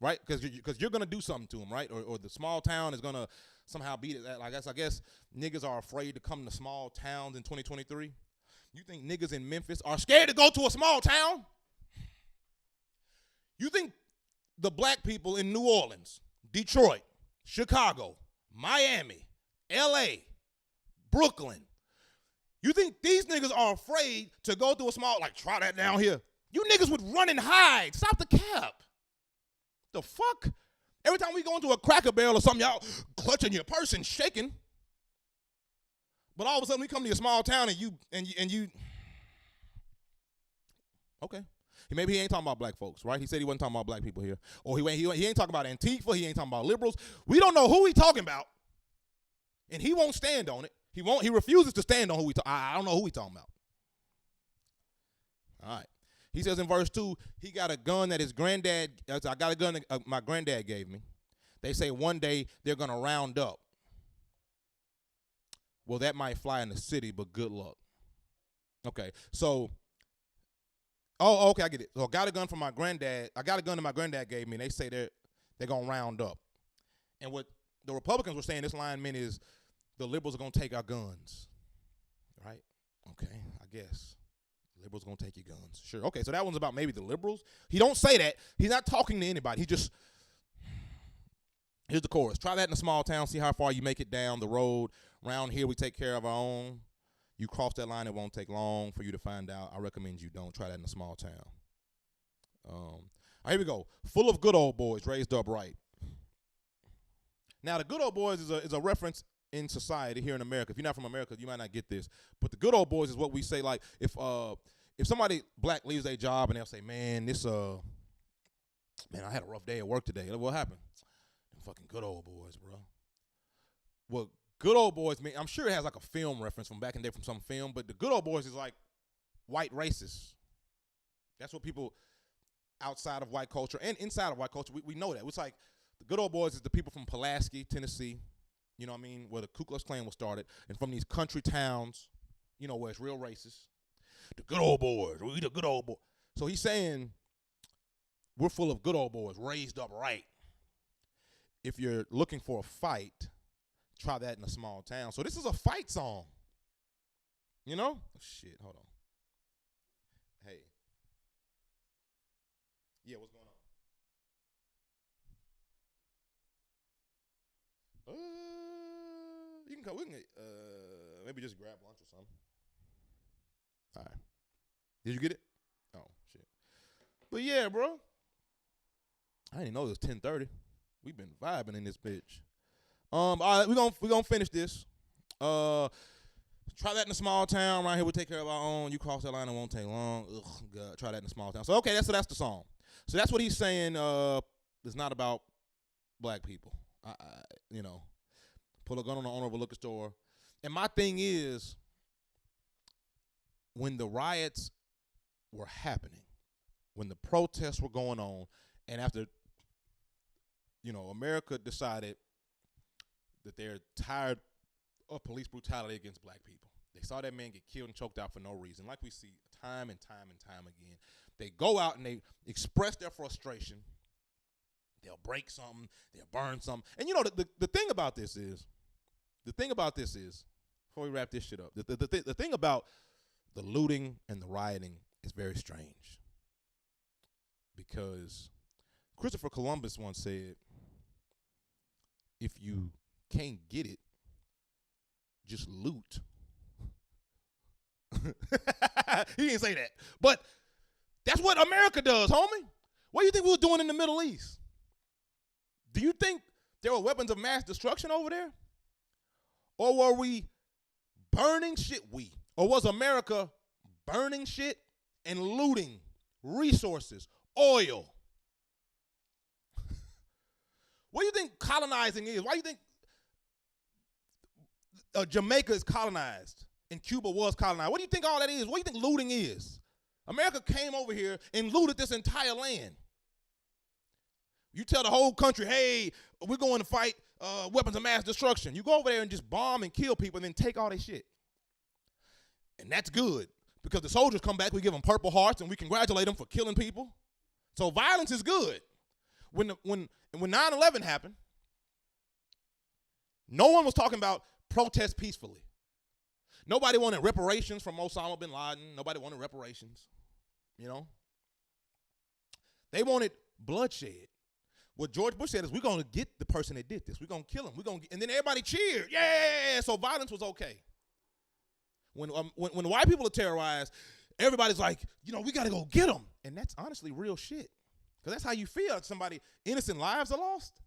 right? Because you're going to do something to them, right? Or the small town is going to somehow beat it. I guess niggas are afraid to come to small towns in 2023. You think niggas in Memphis are scared to go to a small town? You think the black people in New Orleans, Detroit, Chicago, Miami, L.A., Brooklyn, you think these niggas are afraid to go to a small, like, try that down here? You niggas would run and hide. Stop the cap. The fuck? Every time we go into a Cracker Barrel or something, y'all clutching your purse and shaking. But all of a sudden we come to a small town and you okay. Maybe he ain't talking about black folks, right? He said he wasn't talking about black people here. Or he ain't talking about Antifa, he ain't talking about liberals. We don't know who he talking about. And he won't stand on it. He refuses to stand on who I don't know who he talking about. All right. He says in verse 2, he got a gun that his granddad, I got a gun that my granddad gave me. They say one day they're going to round up. Well, that might fly in the city, but good luck. Okay, so, okay, I get it. So I got a gun from my granddad. I got a gun that my granddad gave me, and they say they're going to round up. And what the Republicans were saying, this line meant is the liberals are going to take our guns, right? Okay, I guess. Liberals going to take your guns. Sure. Okay, so that one's about maybe the liberals. He don't say that. He's not talking to anybody. He just, here's the chorus. Try that in a small town. See how far you make it down the road. Around here, we take care of our own. You cross that line, it won't take long for you to find out. I recommend you don't try that in a small town. All right, here we go. Full of good old boys raised up right. Now, the good old boys is a reference in society here in America. If you're not from America, you might not get this. But the good old boys is what we say, like, if somebody black leaves their job and they'll say, man, I had a rough day at work today. What happened? Them fucking good old boys, bro. Well, good old boys, man, I'm sure it has like a film reference from back in the day from some film, but the good old boys is like white racists. That's what people outside of white culture and inside of white culture, we know that. It's like the good old boys is the people from Pulaski, Tennessee, you know what I mean, where the Ku Klux Klan was started, and from these country towns, you know, where it's real racist. The good old boys, we the good old boys. So he's saying we're full of good old boys, raised up right. If you're looking for a fight, try that in a small town. So this is a fight song. You know? Oh, shit, hold on. Hey. Yeah, what's going on? You can come. We can maybe just grab lunch or something. All right. Did you get it? Oh shit. But yeah, bro. I didn't know it was 10:30. We've been vibing in this bitch. All right, we gonna finish this. Try that in a small town. Right here, we take care of our own. You cross that line, it won't take long. Ugh, God, try that in a small town. So okay, that's the song. So that's what he's saying. It's not about black people. You know, pull a gun on the owner of a liquor store. And my thing is, when the riots were happening, when the protests were going on, and after, you know, America decided that they're tired of police brutality against black people. They saw that man get killed and choked out for no reason, like we see time and time and time again. They go out and they express their frustration. They'll break something. They'll burn something. And you know, the thing about this is, before we wrap this shit up, the thing about the looting and the rioting is very strange. Because Christopher Columbus once said, if you can't get it, just loot. He didn't say that. But that's what America does, homie. What do you think we were doing in the Middle East? Do you think there were weapons of mass destruction over there? Or were we burning shit? Or was America burning shit and looting resources, oil? What do you think colonizing is? Why do you think Jamaica is colonized and Cuba was colonized? What do you think all that is? What do you think looting is? America came over here and looted this entire land. You tell the whole country, hey, we're going to fight weapons of mass destruction. You go over there and just bomb and kill people and then take all their shit. And that's good because the soldiers come back, we give them Purple Hearts, and we congratulate them for killing people. So violence is good. When 9/11 happened, no one was talking about protest peacefully. Nobody wanted reparations from Osama bin Laden. Nobody wanted reparations, you know. They wanted bloodshed. What George Bush said is, we're going to get the person that did this. We're going to kill him. And then everybody cheered. Yeah, so violence was okay. When white people are terrorized, everybody's like, you know, we got to go get them. And that's honestly real shit. Because that's how you feel. Innocent lives are lost.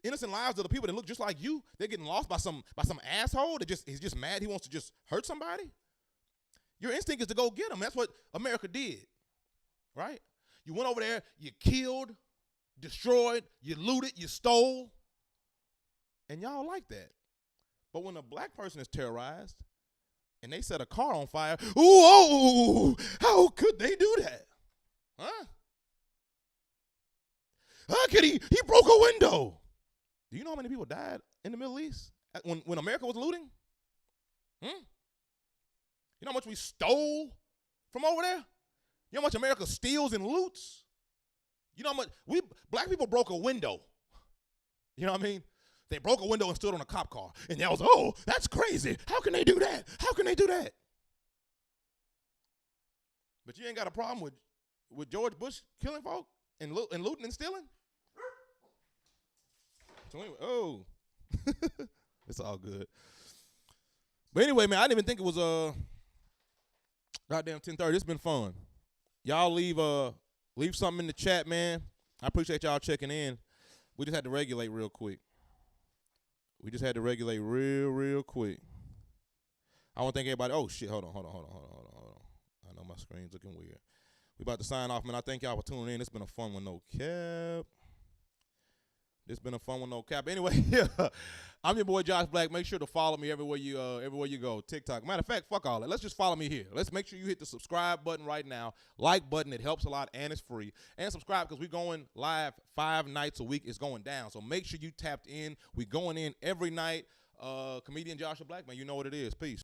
Innocent lives of the people that look just like you, they're getting lost by some asshole that he's just mad he wants to just hurt somebody. Your instinct is to go get them. That's what America did, right? You went over there, you killed, destroyed, you looted, you stole, and y'all like that. But when a black person is terrorized and they set a car on fire, ooh, how could they do that? Huh? How could he broke a window? Do you know how many people died in the Middle East when America was looting? You know how much we stole from over there? You know how much America steals and loots? You know how much black people broke a window. You know what I mean? They broke a window and stood on a cop car. And they was, oh, that's crazy. How can they do that? How can they do that? But you ain't got a problem with George Bush killing folk and looting and stealing? So anyway, oh, it's all good. But anyway, man, I didn't even think it was goddamn 10:30. It's been fun. Y'all leave something in the chat, man. I appreciate y'all checking in. We just had to regulate real quick. Real quick. I want to thank everybody. Oh shit, hold on. I know my screen's looking weird. We about to sign off, man. I thank y'all for tuning in. It's been a fun one, no cap. Anyway, I'm your boy Josh Black. Make sure to follow me everywhere you go. TikTok. Matter of fact, fuck all that. Let's just follow me here. Let's make sure you hit the subscribe button right now. Like button. It helps a lot and it's free. And subscribe because we're going live 5 nights a week. It's going down. So make sure you tapped in. We're going in every night. Comedian Joshua Black, man. You know what it is. Peace.